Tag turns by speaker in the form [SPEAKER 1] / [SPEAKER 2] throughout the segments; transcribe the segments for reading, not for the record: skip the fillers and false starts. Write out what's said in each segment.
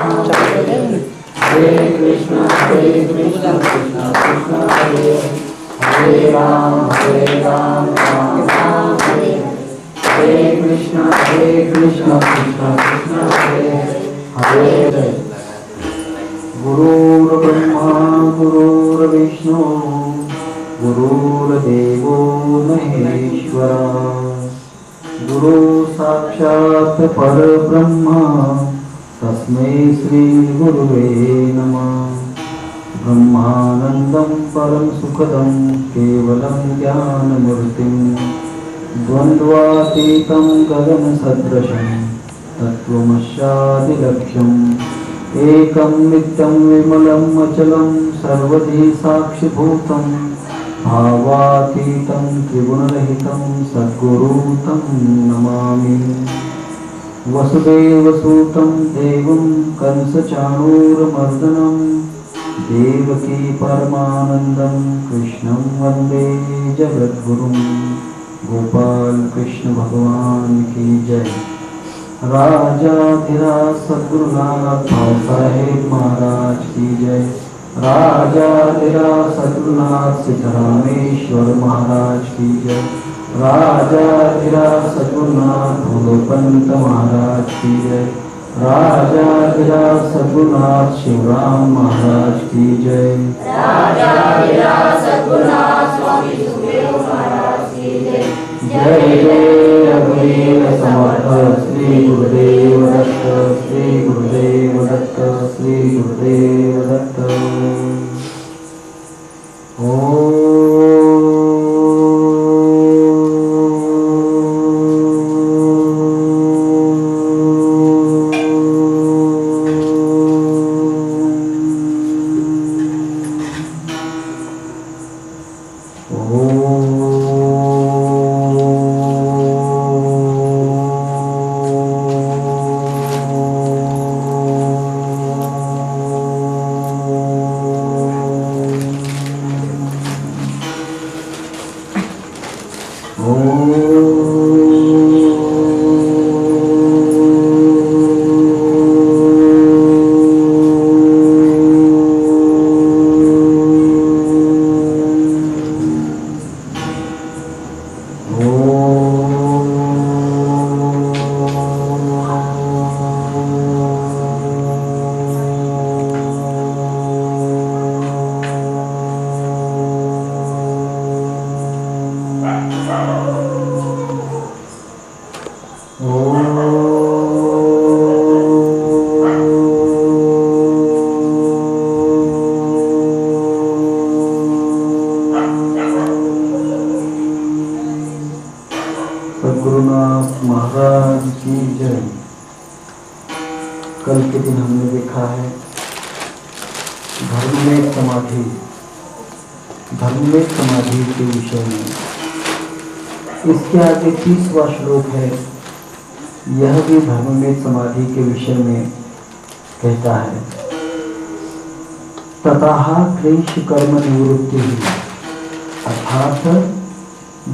[SPEAKER 1] हरे कृष्ण कृष्ण कृष्ण हरे राम राम राम हरे कृष्ण कृष्ण कृष्ण हरे हरे। गुरुर्ब्रह्मा गुरुर्विष्णु गुरुर्देवो महेश्वरा गुरु साक्षात् परब्रह्म तस्मै श्री गुरुवे नमः। ब्रह्मानन्दं परम सुखदं केवलं ज्ञानमूर्तिं द्वन्द्वातीतं गगनसदृशं तत्त्वमस्यादिलक्ष्यम् एकं नित्यं विमलम् अचलं सर्वधी साक्षिभूतं भावातीतं त्रिगुणरहितं सद्गुरुं तं नमामि। वसुदेवसुतं देवं कंसचाणूरमर्दनं देवकी परमानन्दं कृष्णं वन्दे जगद्गुरुं। गोपाल कृष्ण भगवान की जय। राजाधिराज सद्गुरुनाथ भाव साहेब महाराज की जय। राजाधिराज सद्गुरुनाथ सिद्धरामेश्वर महाराज की जय। राजाधिराज सद्गुरुनाथ भोलोपंत महाराज की जय। राजाधिराज सद्गुरुनाथ शिवराम महाराज की जय।
[SPEAKER 2] राजाधिराज सद्गुरुनाथ स्वामी सुखदेव महाराज की जय।
[SPEAKER 1] जय जय रघुवीर समर्थ श्री गुरुदेव दत्त श्री गुरुदेव दत्त श्री गुरुदेव दत्त। सद्गुरुनाथ महाराज की जय। कल के दिन हमने देखा है धर्म में समाधि के विषय में। इसके आगे 30वां श्लोक है, यह भी धर्म में समाधि के विषय में कहता है। ततः क्लेश कर्म निवृत्ति, अर्थात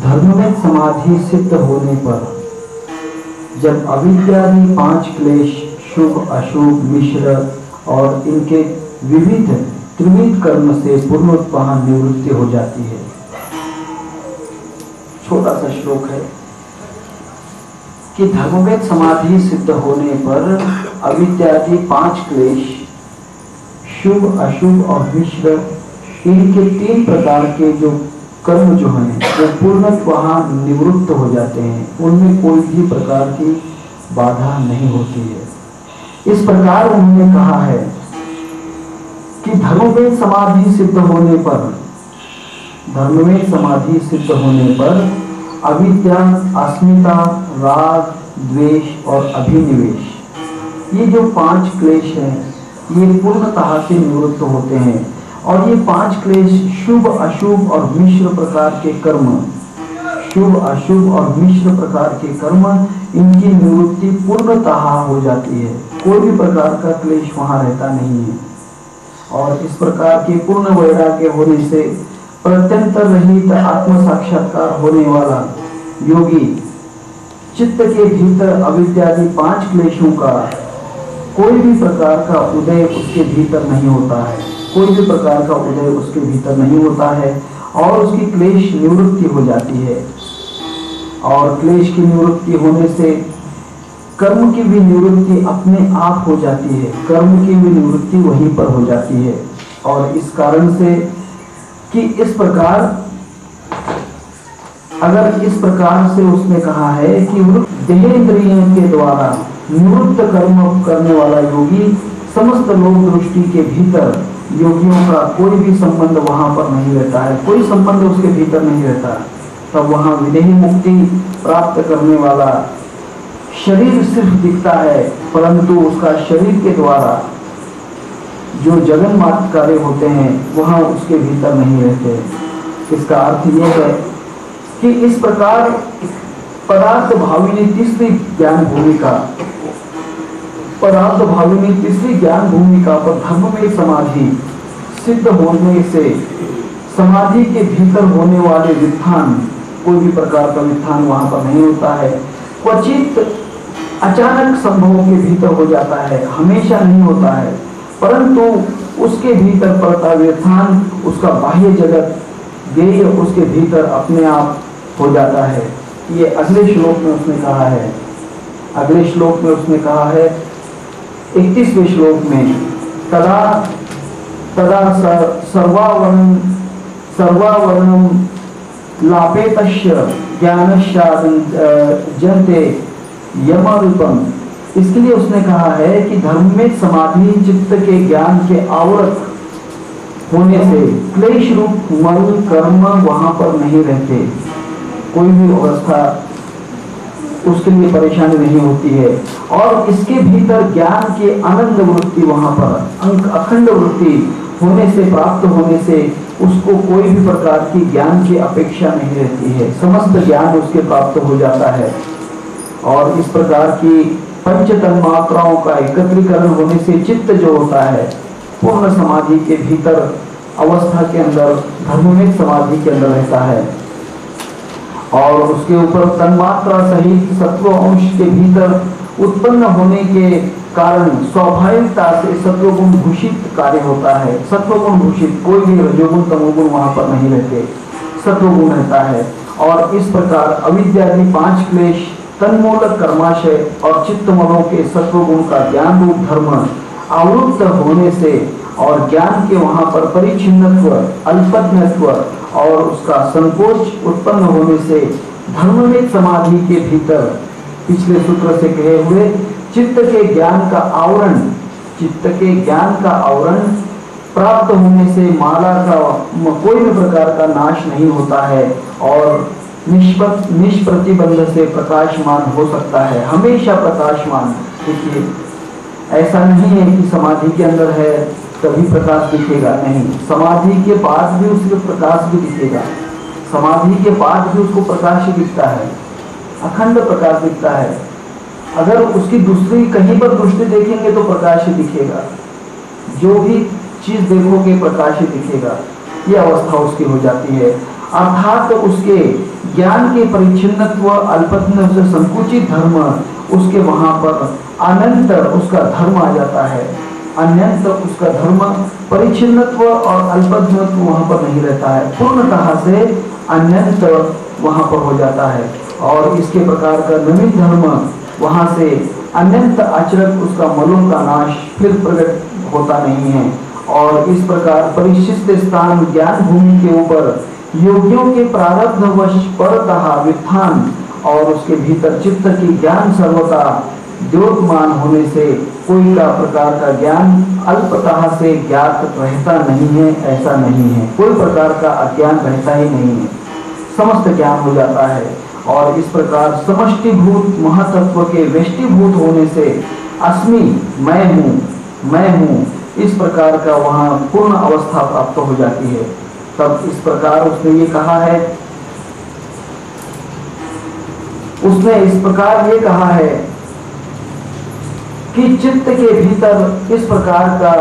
[SPEAKER 1] धर्म में समाधि सिद्ध होने पर जब अविद्यादि 5 क्लेश शुभ अशुभ मिश्र और इनके विविध त्रिविध कर्म से पूर्णोत्पाह निवृत्ति हो जाती है। छोटा सा श्लोक है कि धर्मवेद समाधि सिद्ध होने पर अविद्यादि 5 क्लेश शुभ अशुभ और मिश्र इनके 3 प्रकार के जो कर्म जो हैं वो पूर्णतः निवृत्त हो जाते हैं, उनमें कोई भी प्रकार की बाधा नहीं होती है। इस प्रकार उन्होंने कहा है कि धर्मवेद समाधि सिद्ध होने पर अविद्या, अस्मिता, राग, द्वेष और अभिनिवेश, ये जो 5 क्लेश हैं ये पूर्णतः से निवृत्त होते हैं। और ये 5 क्लेश शुभ अशुभ और मिश्र प्रकार के कर्म, इनकी निवृत्ति पूर्णतः हो जाती है। कोई भी प्रकार का क्लेश वहां रहता नहीं है। और इस प्रकार के पूर्ण वैराग्य होने से प्रत्यंतर रहित आत्म साक्षात्कार होने वाला योगी चित्त के भीतर अविद्यादि 5 क्लेशों का कोई भी प्रकार का उदय उसके भीतर नहीं होता है, कोई भी प्रकार का उदय उसके भीतर नहीं होता है, और उसकी क्लेश निवृत्ति हो जाती है। और क्लेश की निवृत्ति होने से कर्म की भी निवृत्ति अपने आप हो जाती है, कर्म की भी निवृत्ति वहीं पर हो जाती है। और इस कारण से कि इस प्रकार, अगर इस प्रकार से उसने कहा है कि देहेंद्रियों के द्वारा निवृत्त कर्म करने वाला योगी समस्त लोक दृष्टि के भीतर योगियों का कोई भी संबंध वहां पर नहीं रहता है, कोई संबंध उसके भीतर नहीं रहता। तब वहां विदेही मुक्ति प्राप्त करने वाला शरीर सिर्फ दिखता है, परंतु उसका शरीर के द्वारा जो जगन्मात्र कार्य होते हैं वहां उसके भीतर नहीं रहते। इसका अर्थ यह है कि इस प्रकार पदार्थ भाविनी तीसरी ज्ञान भूमिका, पदार्थ भाविनी तीसरी ज्ञान भूमिका पर धर्म में समाधि सिद्ध होने से समाधि के भीतर होने वाले वित्थान, कोई भी प्रकार का वित्थान वहां पर नहीं होता है, क्वचित अचानक संभवों के भीतर हो जाता है, हमेशा नहीं होता है, परंतु उसके भीतर पड़ता वित्थान उसका बाह्य जगत गेय उसके भीतर अपने आप हो जाता है। ये अगले श्लोक में उसने कहा है, अगले श्लोक में उसने कहा है 31वें श्लोक में, तदा तदा सर्वावरणम लापेतस्य ज्ञानश्चादन्ते यमरूपम। इसके लिए उसने कहा है कि धर्म में समाधि चित्त के ज्ञान के आवृत होने से क्लेश रूप मल कर्म वहां पर नहीं रहते, कोई भी अवस्था उसके लिए परेशानी नहीं होती है। और इसके भीतर ज्ञान के आनंद वृत्ति वहां पर अखंड वृत्ति होने से, प्राप्त होने से उसको कोई भी प्रकार की ज्ञान की अपेक्षा नहीं रहती है, समस्त ज्ञान उसके प्राप्त हो जाता है। और इस प्रकार की पंच तन्मात्राओं का एकत्रीकरण होने से चित्त जो होता है पूर्ण समाधि के भीतर अवस्था के अंदर, धर्ममेक समाधि के अंदर रहता है। और उसके ऊपर तन्मात्रा सहित सत्व अंश के भीतर उत्पन्न होने के कारण स्वाभाविकता से सत्वगुण भूषित कार्य होता है। सत्वगुण भूषित, कोई भी रजोगुण तमोगुण वहां पर नहीं रहते, सत्वगुण रहता है। और इस प्रकार अविद्यादि 5 क्लेश, तन्मूलक कर्माशय और चित्तमनों के सत्वगुण का ज्ञान रूप धर्म आवृत्त होने से और ज्ञान के वहां पर परिच्छिन्नत्व, अल्पज्ञत्व और उसका संकोच उत्पन्न होने से धर्ममेक समाधि के भीतर पिछले सूत्र से कहे हुए चित्त के ज्ञान का आवरण, चित्त के ज्ञान का आवरण प्राप्त होने से माला का कोई भी प्रकार का नाश नहीं होता है और निष्प्रतिबंध से प्रकाशमान हो सकता है, हमेशा प्रकाशमान। देखिए, ऐसा नहीं है कि समाधि के अंदर है तभी प्रकाश दिखेगा, नहीं, समाधि के बाद भी उसको प्रकाश भी दिखेगा, समाधि के बाद भी उसको प्रकाश ही दिखता है, अखंड प्रकाश दिखता है। अगर उसकी दूसरी कहीं पर दृष्टि देखेंगे तो प्रकाश ही दिखेगा, जो भी चीज देखोगे प्रकाश ही दिखेगा, ये अवस्था उसकी हो जाती है। अर्थात तो उसके ज्ञान के परिच्छिन्नत्व, अल्पज्ञ से संकुचित धर्म, उसके वहां पर अनंत उसका धर्म आ जाता है, अनंत उसका धर्म, परिच्छिन्नत्व और अल्पज्ञत्व वहां पर नहीं रहता है, पूर्णतः से अनंत वहां पर हो जाता है। और इसके प्रकार का नवीन धर्म वहां से अनंत आचरक उसका मलों का नाश फिर प्रकट होता नहीं है। और इस प्रकार परिशिष्ट स्थान ज्ञान भूमि के ऊपर योगियों के प्रारब्धवश परतः वित्थान और उसके भीतर चित्त की ज्ञान सर्वता द्योतमान होने से कोई का प्रकार का ज्ञान अल्पतः से ज्ञात रहता नहीं है, ऐसा नहीं है, कोई प्रकार का अज्ञान रहता ही नहीं है, समस्त ज्ञान हो जाता है। और इस प्रकार समष्टिभूत महतत्व के वेष्टिभूत होने से अस्मि, मैं हूँ, इस प्रकार का वहां पूर्ण अवस्था प्राप्त हो जाती है। तब इस प्रकार उसने ये कहा है, उसने इस प्रकार ये कहा है कि चित्त के भीतर इस प्रकार का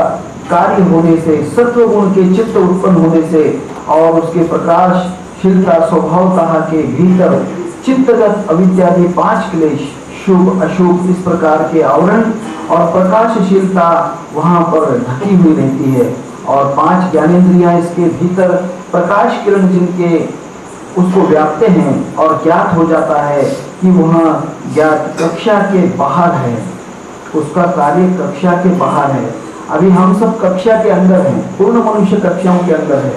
[SPEAKER 1] कार्य होने से, सत्वगुण के चित्त उत्पन्न होने से और उसके प्रकाशशीलता स्वभावतः के भीतर चित्तगत अविद्यादि 5 क्लेश शुभ अशुभ इस प्रकार के आवरण और प्रकाशशीलता वहां पर ढकी हुई रहती है। और 5 ज्ञानेंद्रियां इसके भीतर प्रकाश किरण जिनके उसको व्यापते हैं और ज्ञात हो जाता है कि वह ज्ञात कक्षा के बाहर है, उसका कार्य कक्षा के बाहर है। अभी हम सब कक्षा के अंदर हैं, पूर्ण मनुष्य कक्षाओं के अंदर है,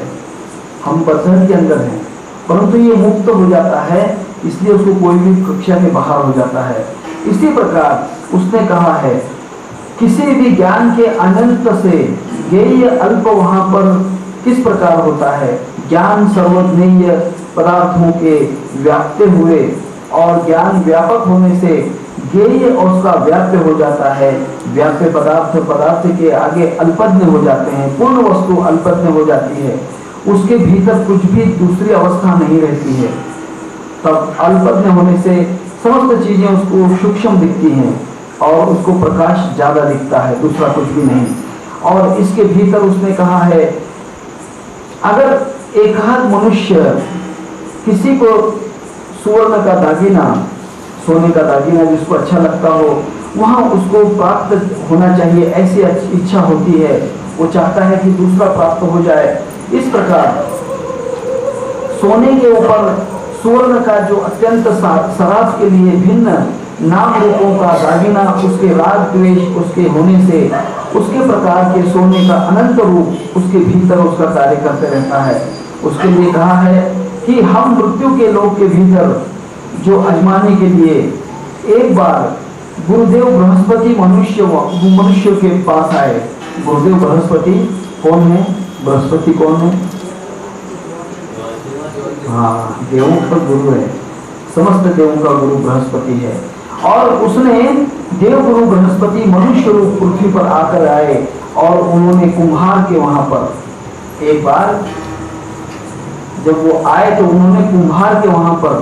[SPEAKER 1] हम बंधन के अंदर हैं, परंतु ये मुक्त हो जाता है, इसलिए उसको कोई भी कक्षा के बाहर हो जाता है। इसी प्रकार उसने कहा है किसी भी ज्ञान के अनंत से ज्ञेय अल्प वहां पर किस प्रकार होता है। ज्ञान सर्वज्ञेय पदार्थों के व्याप्ते हुए और ज्ञान व्यापक होने से ज्ञेय और उसका व्याप्य हो जाता है। व्याप्य पदार्थ पदार्थ के आगे अल्पज्ञ हो जाते हैं, पूर्ण वस्तु अल्पज्ञ हो जाती है, उसके भीतर कुछ भी दूसरी अवस्था नहीं रहती है। तब अल्पज्ञ होने से समस्त चीजें उसको सूक्ष्म दिखती हैं और उसको प्रकाश ज्यादा दिखता है, दूसरा कुछ भी नहीं। और इसके भीतर उसने कहा है अगर एकाध मनुष्य किसी को सुवर्ण का दागिना, सोने का दागिना जिसको अच्छा लगता हो, वहां उसको प्राप्त होना चाहिए, ऐसी इच्छा होती है, वो चाहता है कि दूसरा प्राप्त हो जाए। इस प्रकार सोने के ऊपर सुवर्ण का जो अत्यंत सराफ के लिए भिन्न नाम रूपों का दागिना, उसके राग द्वेष उसके होने से उसके प्रकार के सोने का अनंत रूप उसके भीतर उसका कार्य करते रहता है। उसके लिए कहा है कि हम मृत्यु के लोक के भीतर जो आजमाने के लिए एक बार गुरुदेव बृहस्पति मनुष्य के पास आए। गुरुदेव बृहस्पति कौन है? बृहस्पति कौन है? हाँ, देवों का गुरु है, समस्त देवों का गुरु बृहस्पति है। और उसने देव गुरु बृहस्पति मनुष्य रूप पृथ्वी पर आकर आए और उन्होंने कुम्हार के वहां पर एक बार जब वो आए तो उन्होंने कुम्हार के वहां पर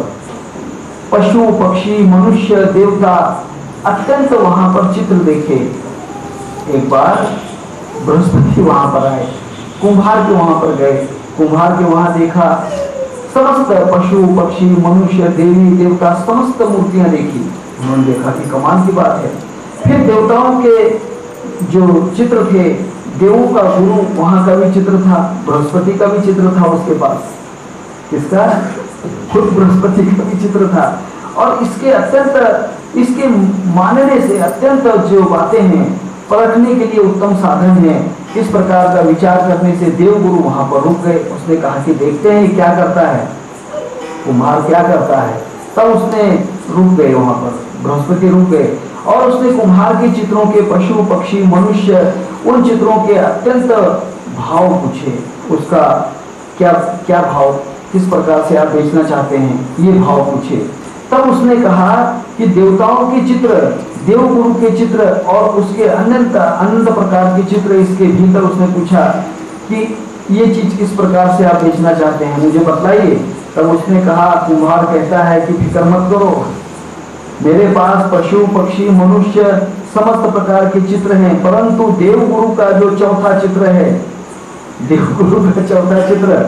[SPEAKER 1] पशु पक्षी मनुष्य देवता अत्यंत वहां पर चित्र देखे। एक बार बृहस्पति वहां पर आए, कुम्हार के वहां पर गए, कुम्हार के वहां देखा समस्त पशु पक्षी मनुष्य देवी देवता समस्त मूर्तियां देखी। उन्होंने देखा कि कमाल की बात है। फिर देवताओं के जो चित्र थे, देवों का गुरु वहां का भी चित्र था, बृहस्पति का भी चित्र था उसके पास। किसका? खुद बृहस्पति का भी चित्र था। और इसके अत्यंत इसके मानने से अत्यंत जो बातें हैं परखने के लिए उत्तम साधन है। इस प्रकार का विचार करने से देव गुरु वहां पर रुक गए। उसने कहा कि देखते हैं क्या करता है, कुम्हार क्या करता है। तब उसने रुक गए, वहां पर बृहस्पति रुक गए और उसने कुम्हार के चित्रों के पशु पक्षी मनुष्य उन चित्रों के अत्यंत भाव पूछे। उसका क्या क्या भाव, किस प्रकार से आप बेचना चाहते हैं, ये भाव पूछे। तब उसने कहा कि देवताओं के चित्र, देव गुरु के चित्र और उसके अनंत अनंत प्रकार के चित्र, इसके भीतर उसने पूछा कि ये चीज किस प्रकार से आप बेचना चाहते हैं, मुझे बतलाइए। तब उसने कहा, कुम्हार कहता है कि फिक्र मत करो, मेरे पास पशु पक्षी मनुष्य समस्त प्रकार के चित्र हैं, परंतु देव गुरु का जो चौथा चित्र है, देव गुरु का चौथा चित्र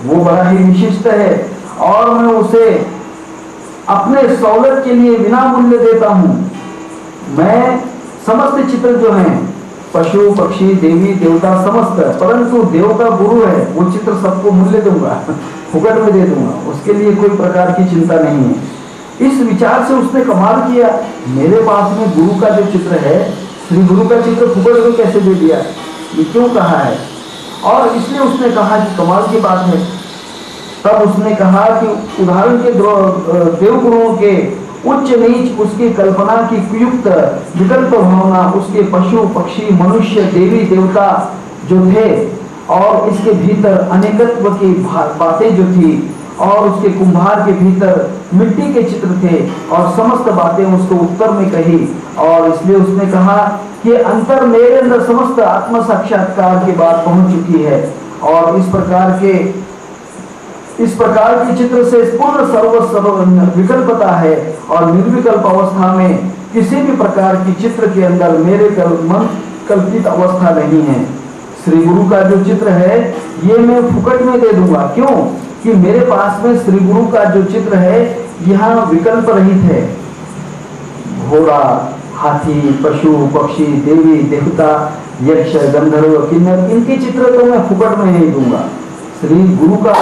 [SPEAKER 1] वो बड़ा ही विशिष्ट है और मैं उसे अपने सौलत के लिए बिना मूल्य देता हूं। मैं समस्त चित्र जो हैं पशु पक्षी देवी देवता समस्त, परंतु देव का गुरु है, वो चित्र सबको मूल्य दूंगा, फुकट में दे दूंगा, उसके लिए कोई प्रकार की चिंता नहीं है। इस विचार से उसने कमाल किया, मेरे पास में गुरु का जो चित्र है, श्री गुरु का चित्र फुकट में कैसे दे दिया, ये क्यों कहा है। और इसलिए उसने कहा कि कमाल की बात है। तब उसने कहा कि उदाहरण के देव गुरुओं के उच्च नीच उसकी कल्पना की कुयुक्त विकल्प भावना, उसके पशु पक्षी मनुष्य देवी देवता जो थे और इसके भीतर अनेकत्व की बातें जो थी और उसके कुम्हार के भीतर मिट्टी के चित्र थे और समस्त बातें उसको उत्तर में कही। और इसलिए उसने कहा कि अंतर मेरे अंदर समस्त आत्म साक्षात्कार की बात पहुंच चुकी है और इस प्रकार के चित्र से पूर्ण सर्व विकल्पता है और निर्विकल्प अवस्था में किसी भी प्रकार की चित्र के अंदर मेरे मन कल्पित अवस्था नहीं है। श्री गुरु का जो चित्र है ये मैं फुकट में दे दूंगा, क्यों कि मेरे पास में श्री गुरु का जो चित्र है यहाँ विकल्प रहित है, घोड़ा, हाथी, पशु, पक्षी, देवी, देवता, यक्ष, गंधर्व, किन्नर, इनके चित्र तो मैं फुकट में नहीं दूंगा, श्री गुरु का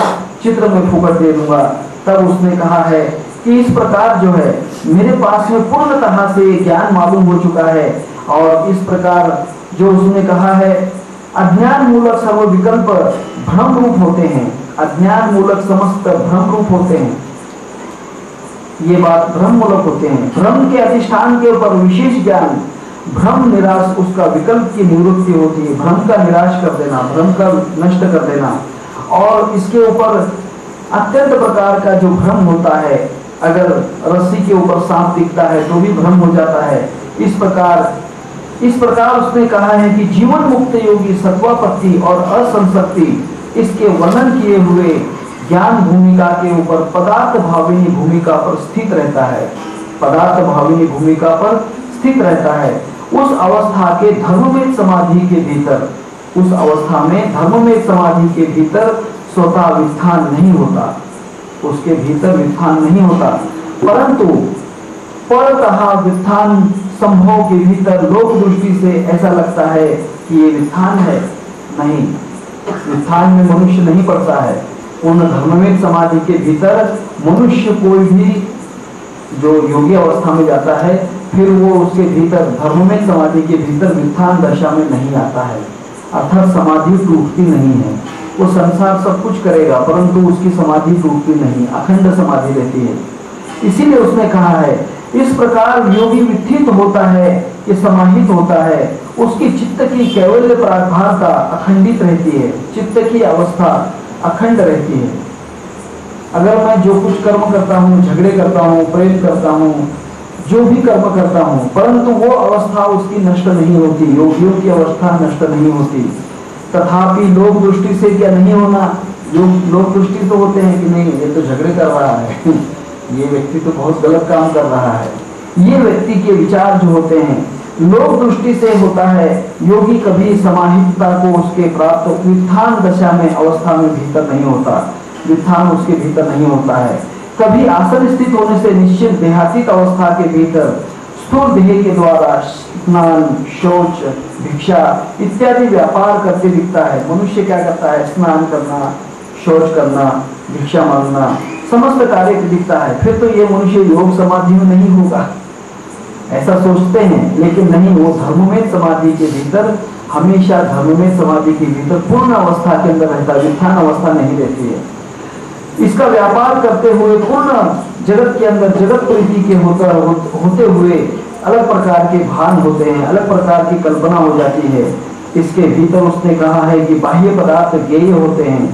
[SPEAKER 1] चित्र मैं फुकट दे दूंगा। तब उसने कहा है कि इस प्रकार जो है मेरे पास में पूर्णतः से ज्ञान मालूम हो चुका है। और इस प्रकार जो उसने कहा है, अज्ञान मूलक सर्व विकल्प भ्रम रूप होते हैं, अज्ञान मूलक समस्त भ्रम रूप होते हैं, ये बात भ्रम मूलक होते हैं। भ्रम के अधिष्ठान के ऊपर विशेष ज्ञान, भ्रम निराश उसका विकल्प की निवृत्ति होती है, भ्रम का निराश कर देना, भ्रम का नष्ट कर देना। और इसके ऊपर अत्यंत प्रकार का जो भ्रम होता है, अगर रस्सी के ऊपर सांप दिखता है तो भी भ्रम हो जाता है। इस प्रकार उसने कहा है कि जीवन मुक्त योगी सत्वापत्ति और असंसक्ति, इसके वर्णन किए हुए ज्ञान भूमिका के ऊपर पदार्थ भाविनी भूमिका पर स्थित रहता है, पदार्थ भाविनी भूमिका पर स्थित रहता है। उस अवस्था के धर्मवेद समाधि के भीतर, उस अवस्था में धर्मवेद समाधि के भीतर स्वतः वित्थान नहीं होता, उसके भीतर वित्थान नहीं होता, परंतु परतः वित्थान संभव के भीतर लोक दृष्टि से ऐसा लगता है कि ये वित्थान है। नहीं, वित्थान में मनुष्य नहीं पड़ता है। पूर्ण धर्मवेद समाधि के भीतर मनुष्य कोई भी जो योगी अवस्था में जाता है, फिर वो उसके भीतर धर्मवेद समाधि के भीतर वित्थान दशा में नहीं आता है, अर्थात समाधि टूटती नहीं है। वो संसार सब कुछ करेगा परंतु उसकी समाधि टूटती नहीं, अखंड समाधि रहती है। इसीलिए उसने कहा है, इस प्रकार योगी वित्थित होता है, ये समाहित होता है, उसकी चित्त की कैवल्य प्राभारता अखंडित रहती है, चित्त की अवस्था अखंड रहती है। अगर मैं जो कुछ कर्म करता हूँ, झगड़े करता हूँ, प्रेम करता हूँ, जो भी कर्म करता हूँ, परंतु वो अवस्था उसकी नष्ट नहीं होती, योगियों की अवस्था नष्ट नहीं होती। तथापि लोक दृष्टि से क्या नहीं होना, लोक दृष्टि तो होते हैं कि नहीं ये तो झगड़े कर रहा है, ये व्यक्ति तो बहुत गलत काम कर रहा है, ये व्यक्ति के विचार जो होते हैं लोक दृष्टि से होता है। योगी कभी समाहितता को उसके प्राप्त वित्थान दशा में अवस्था में भीतर नहीं होता, वित्थान उसके भीतर नहीं होता है। कभी आसन स्थित होने से निश्चित देहातीत अवस्था के भीतर स्थूल देह के द्वारा स्नान, शौच, भिक्षा इत्यादि व्यापार करते दिखता है। मनुष्य क्या करता है, स्नान करना, शौच करना, भिक्षा मांगना, समस्त कार्य दिखता है। फिर तो ये मनुष्य योग समाधि में नहीं होगा, ऐसा सोचते हैं, लेकिन नहीं, वो धर्ममेध समाधि के भीतर, हमेशा धर्ममेध समाधि के भीतर पूर्ण अवस्था के अंदर रहता है, वित्थान अवस्था नहीं रहती है। इसका व्यापार करते हुए पूर्ण जगत के अंदर जगत प्रीति के होते हुए अलग प्रकार के भान होते हैं, अलग प्रकार की कल्पना हो जाती है। इसके भीतर उसने कहा है कि बाह्य पदार्थ ज्ञेय होते हैं,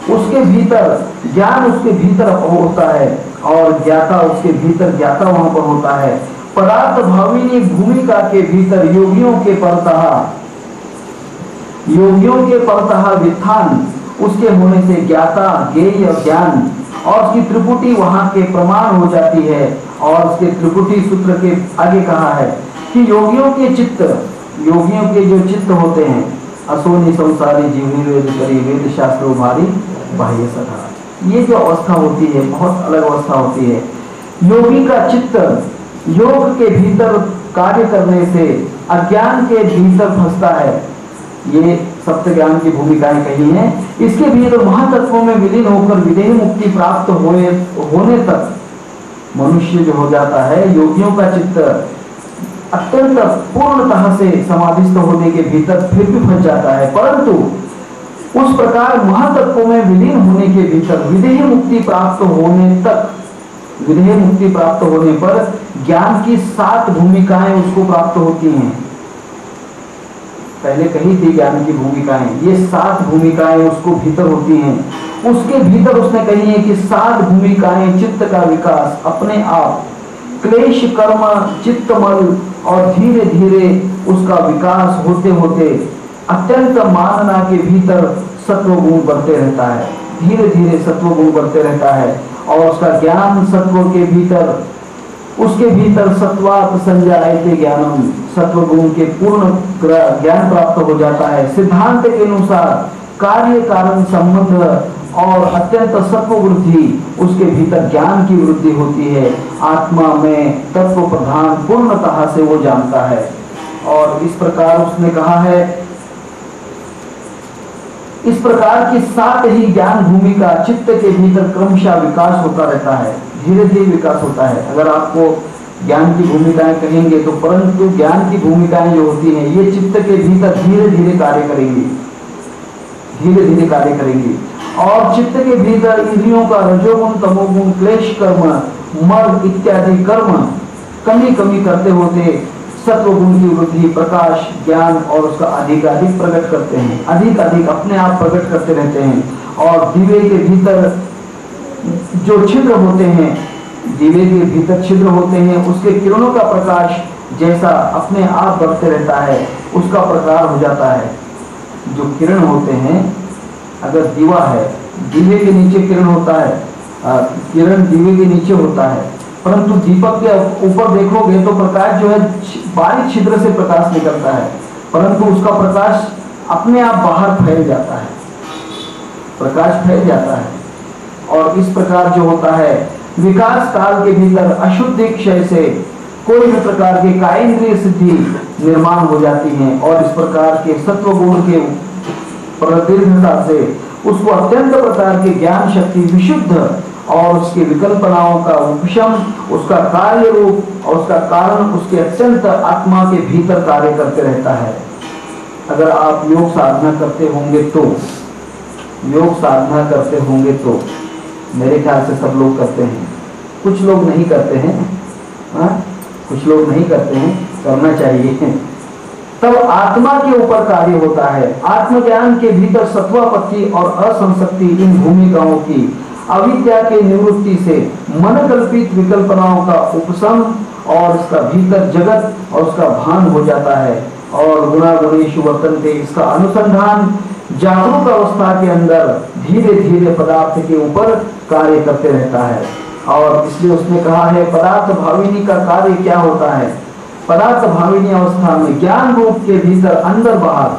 [SPEAKER 1] उसके भीतर ज्ञान उसके भीतर होता है और ज्ञाता उसके भीतर ज्ञाता वहां पर होता है। पदार्थ भाविनी भूमिका के भीतर योगियों के परतः वित्थान उसके होने से ज्ञाता, ज्ञेय और ज्ञान और उसकी त्रिपुटी वहां के प्रमाण हो जाती है। और उसके त्रिपुटी सूत्र के आगे कहा है कि योगियों के जो चित्त होते हैं, असोनी संसारी जीवनी वेद करी वेद शास्त्र उभारी बाह्य सखा, ये जो अवस्था होती है बहुत अलग अवस्था होती है। योगी का चित्त योग के भीतर कार्य करने से अज्ञान के भीतर फंसता है। ये सप्त ज्ञान की भूमिकाएं कही हैं। इसके भीतर महातत्वों में विलीन होकर विदेह मुक्ति प्राप्त होने तक मनुष्य जो हो जाता है, योगियों का चित्त अत्यंत पूर्णतः से समाधिस्थ होने के भीतर फिर भी फंस जाता है, परंतु उस प्रकार महातत्वों में विलीन होने के भीतर विदेह मुक्ति प्राप्त होने तक, विदेह मुक्ति प्राप्त होने पर ज्ञान की 7 भूमिकाएं उसको प्राप्त होती हैं। पहले कही थी ज्ञान की भूमिकाएं, ये 7 भूमिकाएं उसको भीतर होती हैं। उसके भीतर उसने कही है कि 7 भूमिकाएं चित्त का विकास अपने आप, क्लेश कर्म चित्तमल और धीरे धीरे उसका विकास होते होते अत्यंत मानना के भीतर सत्व गुण बढ़ते रहता है, धीरे धीरे सत्व गुण बढ़ते रहता है। और उसका ज्ञान सत्व के भीतर, उसके भीतर सत्वात् संजायते ज्ञानम, सत्व गुण के पूर्ण ज्ञान प्राप्त हो जाता है। सिद्धांत के अनुसार कार्य कारण संबंध और अत्यंत सत्व वृद्धि, उसके भीतर ज्ञान की वृद्धि होती है। आत्मा में तत्व प्रधान पूर्णतः से वो जानता है। और इस प्रकार उसने कहा है, इस प्रकार की 7 ही ज्ञान भूमि का चित्त के भीतर क्रमशः विकास होता रहता है, धीरे धीरे विकास होता है। अगर आपको ज्ञान की भूमिकाएं कहेंगे तो, परंतु ज्ञान की भूमिकाएं जो होती हैं ये चित्त के भीतर धीरे धीरे कार्य करेंगी, धीरे धीरे कार्य करेंगी। और चित्त के भीतर इंद्रियों का रजोगुण, तमोगुण, क्लेश कर्म, मर्द इत्यादि कर्म कमी कमी करते होते सत्वगुण की वृद्धि, प्रकाश, ज्ञान और उसका अधिकाधिक प्रकट करते हैं, अधिक अधिक अपने आप प्रकट करते रहते हैं। और दिवे के भीतर जो छिद्र होते हैं, दिवे के भीतर छिद्र होते हैं, उसके किरणों का प्रकाश जैसा अपने आप बढ़ते रहता है, उसका प्रकार हो जाता है। जो किरण होते हैं, अगर दीवा है, दिवे के नीचे किरण होता है, किरण दिवे के नीचे होता है, परंतु दीपक के ऊपर देखोगे तो प्रकाश जो है बारीक छिद्र से प्रकाश निकलता है, परंतु उसका प्रकाश अपने आप बाहर फैल जाता है, प्रकाश फैल जाता है। और इस प्रकार जो होता है, विकास काल के भीतर अशुद्धि क्षय से कोई भी प्रकार के कायेंद्रिय सिद्धि निर्माण हो जाती है। और इस प्रकार के सत्व गुण के प्रदीर्घता से उसको अत्यंत प्रकार के ज्ञान शक्ति विशुद्ध और उसकी विकल्पनाओं का उपशम, उसका कार्य रूप और उसका कारण उसके अत्यंत आत्मा के भीतर कार्य करते रहता है। अगर आप योग साधना करते होंगे तो, योग साधना करते होंगे तो, मेरे ख्याल से सब लोग करते हैं, कुछ लोग नहीं करते हैं, कुछ लोग नहीं करते हैं, करना चाहिए। तब आत्मा के ऊपर कार्य होता है। आत्मज्ञान के भीतर सत्वापत्ति और असंशक्ति इन भूमिकाओं की अविद्या के निवृत्ति से मन कल्पित विकल्पनाओं का उपशम और इसका भीतर जगत और उसका भान हो जाता है। और गुणागुणेषु वर्तन्ते, इसका अनुसंधान जागरूक अवस्था के अंदर धीरे धीरे पदार्थ के ऊपर कार्य करते रहता है। और इसलिए उसने कहा है, पदार्थ भाविनी का कार्य क्या होता है? पदार्थ भाविनी अवस्था में ज्ञान रूप के भीतर अंदर बाहर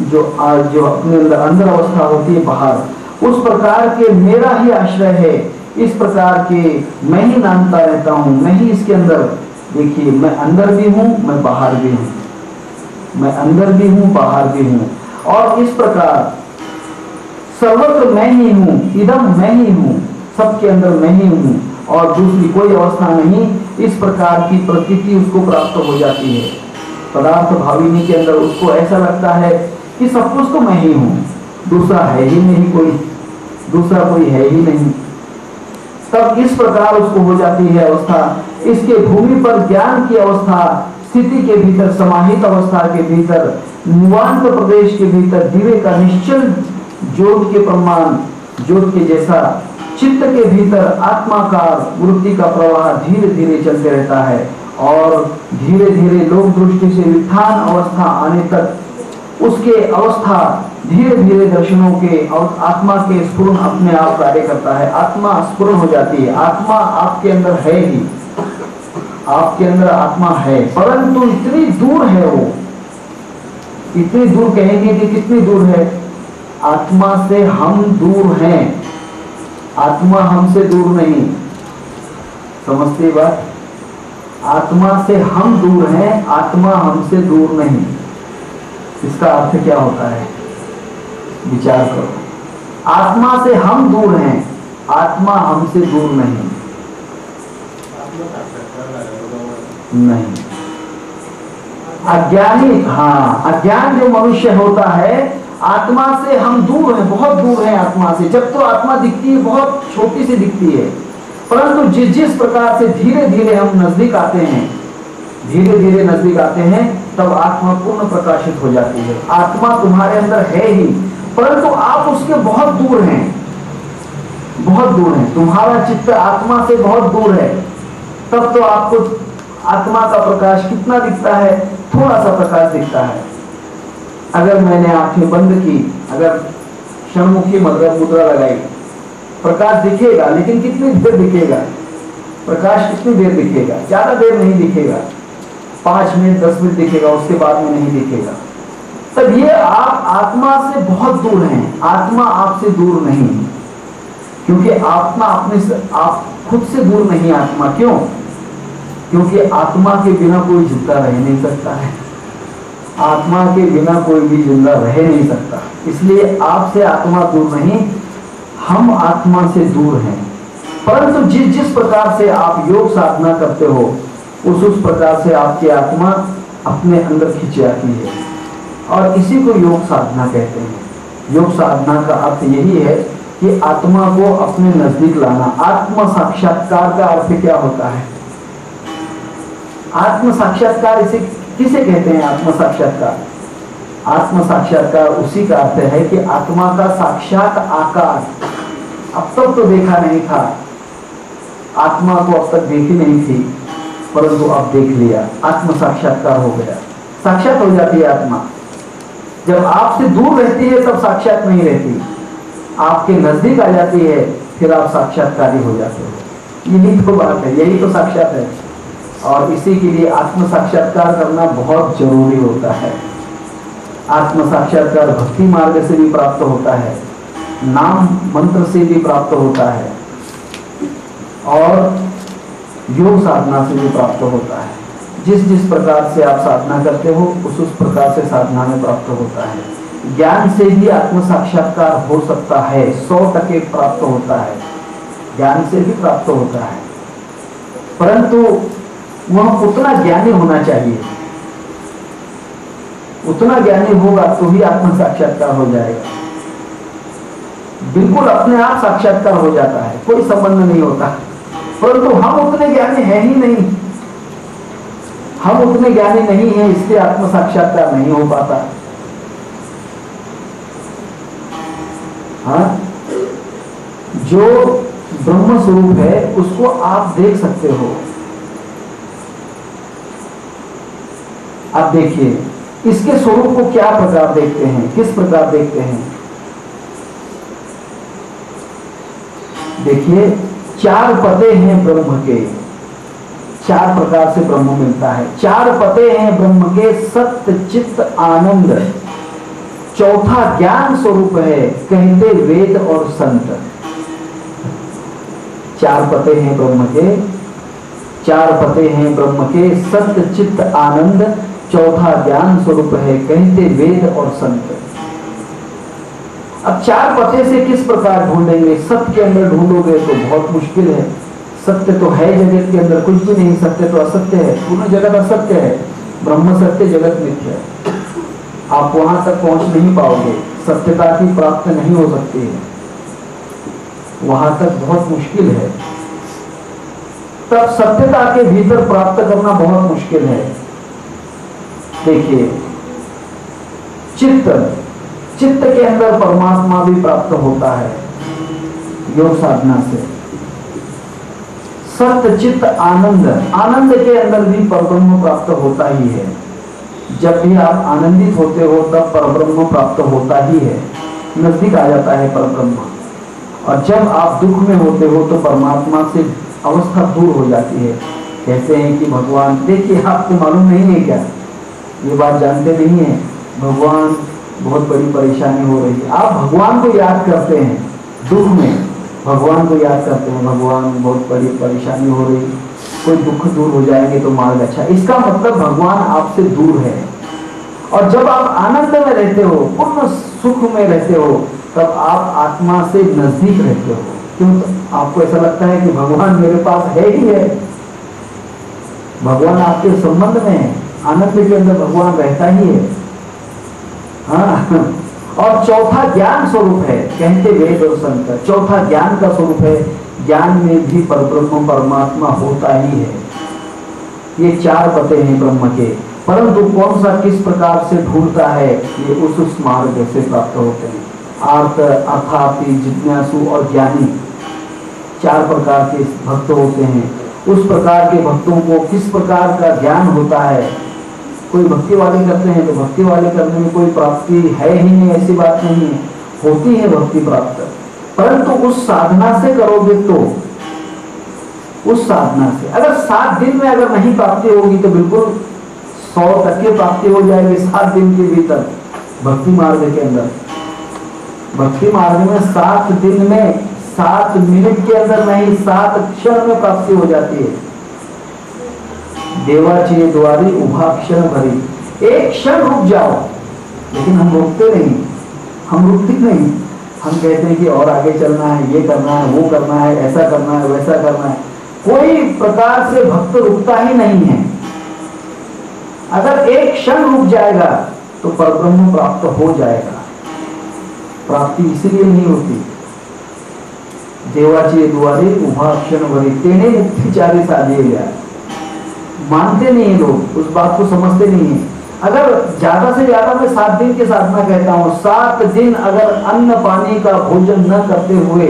[SPEAKER 1] जो अपने अंदर अवस्था होती है बाहर, उस प्रकार के मेरा ही आश्रय है, इस प्रकार के मैं ही नामता रहता हूँ, मैं ही इसके अंदर, देखिए मैं अंदर भी हूँ, मैं बाहर भी हूँ, मैं अंदर भी हूँ, बाहर भी हूँ। और इस प्रकार सर्वत्र मैं ही हूँ, इदम मैं ही हूँ, सबके अंदर मैं ही हूँ और दूसरी कोई अवस्था नहीं। इस प्रकार की प्रतीति उसको प्राप्त हो जाती है। पदार्थ भाविनी के अंदर उसको ऐसा लगता है कि सब कुछ तो मैं ही हूँ, दूसरा है ही नहीं, कोई दूसरा कोई है ही नहीं। तब इस प्रकार उसको हो जाती है अवस्था। इसके भूमि पर ज्ञान की अवस्था, स्थिति के भीतर, समाहित अवस्था के भीतर, निवांत प्रदेश के भीतर दिव्य का निश्चल ज्योत के प्रमाण, ज्योत के जैसा चित्त के भीतर आत्माकार वृत्ति का प्रवाह धीरे धीरे चलते रहता है। और धीरे धीरे लोक दृष्टि से वित्थान अवस्था आने तक उसके अवस्था धीरे धीरे दर्शनों के और आत्मा के स्फुरन अपने आप कार्य करता है। आत्मा स्फुरन हो जाती है। आत्मा आपके अंदर है ही, आपके अंदर आत्मा है, परंतु इतनी दूर है वो, इतनी दूर कहेंगे कि कितनी दूर है? आत्मा से हम दूर हैं, आत्मा हमसे दूर नहीं। समझते बात? आत्मा से हम दूर हैं, आत्मा हमसे दूर नहीं। इसका अर्थ क्या होता है? विचार करो। आत्मा से हम दूर हैं, आत्मा हमसे दूर नहीं। नहीं, अज्ञानी, हाँ, अज्ञान जो मनुष्य होता है, आत्मा से हम दूर हैं, बहुत दूर हैं आत्मा से। जब तो आत्मा दिखती है बहुत छोटी सी दिखती है, परंतु जिस प्रकार से धीरे धीरे हम नजदीक आते हैं, धीरे धीरे नजदीक आते हैं, तब आत्मा पूर्ण प्रकाशित हो जाती है। आत्मा तुम्हारे अंदर है ही, परंतु आप उसके बहुत दूर हैं, बहुत दूर हैं। तुम्हारा चित्त आत्मा से बहुत दूर है, तब तो आपको आत्मा का प्रकाश कितना दिखता है? थोड़ा सा प्रकाश दिखता है। अगर मैंने आंखें बंद की, अगर षण्मुखी मुद्रा लगाई, प्रकाश दिखेगा, लेकिन कितनी देर दिखेगा? प्रकाश कितनी देर दिखेगा? ज्यादा देर नहीं दिखेगा, 5 मिनट 10 मिनट दिखेगा, उसके बाद में नहीं दिखेगा। तब ये आप आत्मा से बहुत दूर हैं, आत्मा आपसे दूर नहीं, क्योंकि आत्मा अपने से, आप खुद से दूर नहीं आत्मा। क्यों? क्योंकि आत्मा के बिना कोई जिंदा रह नहीं सकता है, आत्मा के बिना कोई भी जिंदा रह नहीं सकता। इसलिए आपसे आत्मा दूर नहीं, हम आत्मा से दूर हैं। परंतु जिस जिस प्रकार से आप योग साधना करते हो, उस प्रकार से आपकी आत्मा अपने अंदर खिंच जाती है, और इसी को योग साधना कहते हैं। योग साधना का अर्थ यही है कि आत्मा को अपने नजदीक लाना। आत्म साक्षात्कार का अर्थ क्या होता है? आत्म साक्षात्कार इसे किसे कहते हैं? आत्म साक्षात्कार, आत्म साक्षात्कार उसी का अर्थ है कि आत्मा का साक्षात आकार। अब तक तो देखा नहीं था, आत्मा को अब तक देखी नहीं थी, परंतु अब देख लिया, आत्म साक्षात्कार हो गया। साक्षात हो जाती है आत्मा। जब आपसे दूर रहती है तब साक्षात नहीं रहती, आपके नजदीक आ जाती है, फिर आप साक्षात्कारी हो जाते हो। यही तो बात है, यही तो साक्षात है। और इसी के लिए आत्म साक्षात्कार करना बहुत जरूरी होता है। आत्म साक्षात्कार भक्ति मार्ग से भी प्राप्त होता है, नाम मंत्र से भी प्राप्त होता है, और योग साधना से भी प्राप्त होता है। जिस जिस प्रकार से आप साधना करते हो, उस प्रकार से साधना में प्राप्त होता है। ज्ञान से भी आत्म साक्षात्कार हो सकता है, 100% प्राप्त होता है, ज्ञान से भी प्राप्त होता है, परंतु वह उतना ज्ञानी होना चाहिए। उतना ज्ञानी होगा तो ही आत्म साक्षात्कार हो जाएगा। बिल्कुल अपने आप साक्षात्कार हो जाता है, कोई संबंध नहीं होता, परंतु हम उतने ज्ञानी हैं ही नहीं, हम उतने ज्ञानी नहीं हैं, इसलिए आत्म साक्षात्कार नहीं हो पाता। हाँ, जो ब्रह्म स्वरूप है उसको आप देख सकते हो। आप देखिए, इसके स्वरूप को क्या प्रकार देखते हैं, किस प्रकार देखते हैं? देखिए, 4 पते हैं ब्रह्म के, 4 प्रकार से ब्रह्म मिलता है। 4 पते हैं ब्रह्म के, सत्य चित्त आनंद। चौथा ज्ञान स्वरूप है, कहते वेद और संत। 4 पते हैं ब्रह्म के, 4 पते हैं ब्रह्म के, सत्य चित्त आनंद। चौथा ज्ञान स्वरूप है, कहते वेद और संत। अब 4 पते से किस प्रकार ढूंढेंगे? सत्य के अंदर ढूंढोगे तो बहुत मुश्किल है। सत्य तो है जगत के अंदर, कुछ भी नहीं, सत्य तो असत्य है, पूर्ण जगत असत्य है, ब्रह्म सत्य जगत मिथ्या है। आप वहां तक पहुंच नहीं पाओगे, सत्यता की प्राप्त नहीं हो सकती है, वहां तक बहुत मुश्किल है। तब सत्यता के भीतर प्राप्त करना बहुत मुश्किल है। देखिए, चित्त के अंदर परमात्मा भी प्राप्त होता है योग साधना से। सत्य चित्त आनंद, आनंद के अंदर भी परब्रह्म प्राप्त होता ही है। जब भी आप आनंदित होते हो तब परब्रह्म प्राप्त होता ही है, नजदीक आ जाता है परब्रह्म। और जब आप दुख में होते हो तो परमात्मा से अवस्था दूर हो जाती है। कहते हैं कि भगवान, देखिए आपको मालूम नहीं है क्या, ये बात जानते नहीं है, भगवान बहुत बड़ी परेशानी हो रही है। आप भगवान को याद करते हैं दुख में, भगवान को याद करते हैं, भगवान बहुत बड़ी परेशानी हो रही, कोई दुख दूर हो जाएंगे तो मार्ग अच्छा। इसका मतलब भगवान आपसे दूर है। और जब आप आनंद में रहते हो, पूर्ण सुख में रहते हो, तब आप आत्मा से नजदीक रहते हो। क्यों? आपको ऐसा लगता है कि भगवान मेरे पास है ही है, भगवान आपके संबंध में है, आनंद के अंदर भगवान रहता ही है। हाँ, और चौथा ज्ञान स्वरूप है, कहते वेद और संत। चौथा ज्ञान का स्वरूप है, ज्ञान में भी परब्रह्म परमात्मा होता ही है। ये 4 पते हैं ब्रह्म के, परंतु कौन सा किस प्रकार से ढूंढता है, ये उस मार्ग से प्राप्त होते हैं। आर्त, अर्थार्थी, जिज्ञासु और ज्ञानी 4 प्रकार के भक्त होते हैं। उस प्रकार के भक्तों को किस प्रकार का ज्ञान होता है? कोई भक्ति वाले करते हैं तो भक्ति वाले करने में कोई प्राप्ति है ही नहीं, ऐसी बात नहीं है, होती है भक्ति प्राप्त, परंतु उस साधना से करोगे तो, उस साधना से अगर 7 दिन में अगर नहीं प्राप्ति होगी तो बिल्कुल 100% प्राप्ति हो जाएगी 7 दिन के भीतर। भक्ति मार्ग के अंदर, भक्ति मार्ग में 7 दिन में, 7 मिनट के अंदर नहीं, 7 क्षण में प्राप्ति हो जाती है। देवाची द्वारी उभा क्षण भरी, एक क्षण रुक जाओ, लेकिन हम रुकते नहीं, हम रुकते नहीं। हम कहते हैं कि और आगे चलना है, ये करना है, वो करना है, ऐसा करना है, वैसा करना है। कोई प्रकार से भक्त रुकता ही नहीं है। अगर एक क्षण रुक जाएगा तो परब्रह्म प्राप्त हो जाएगा। प्राप्ति इसीलिए नहीं होती। देवाची द्वारी उभा क्षण भरी, तेने मुक्ति चारी साधिए गया। मानते नहीं है लोग, उस बात को समझते नहीं है। अगर ज्यादा से ज्यादा मैं 7 दिन की साधना कहता हूँ, 7 दिन अगर अन्न पानी का भोजन न करते हुए,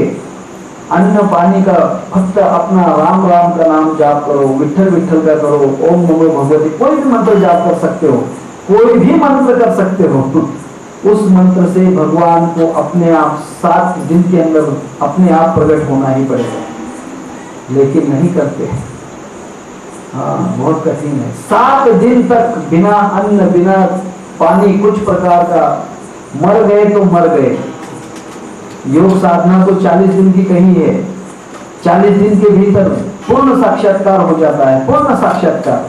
[SPEAKER 1] अन्न पानी का फक्त अपना राम राम का नाम जाप करो, विठल विठल का करो, ओम नमो भगवती, कोई भी मंत्र जाप कर सकते हो, कोई भी मंत्र कर सकते हो। उस मंत्र से भगवान को अपने आप 7 दिन के अंदर अपने आप प्रकट होना ही पड़ेगा, लेकिन नहीं करते। हाँ, बहुत कठिन है। 7 दिन तक बिना अन्न बिना पानी कुछ प्रकार का, मर गए तो मर गए। योग साधना तो 40 दिन की कही है, 40 दिन के भीतर पूर्ण साक्षात्कार हो जाता है, पूर्ण साक्षात्कार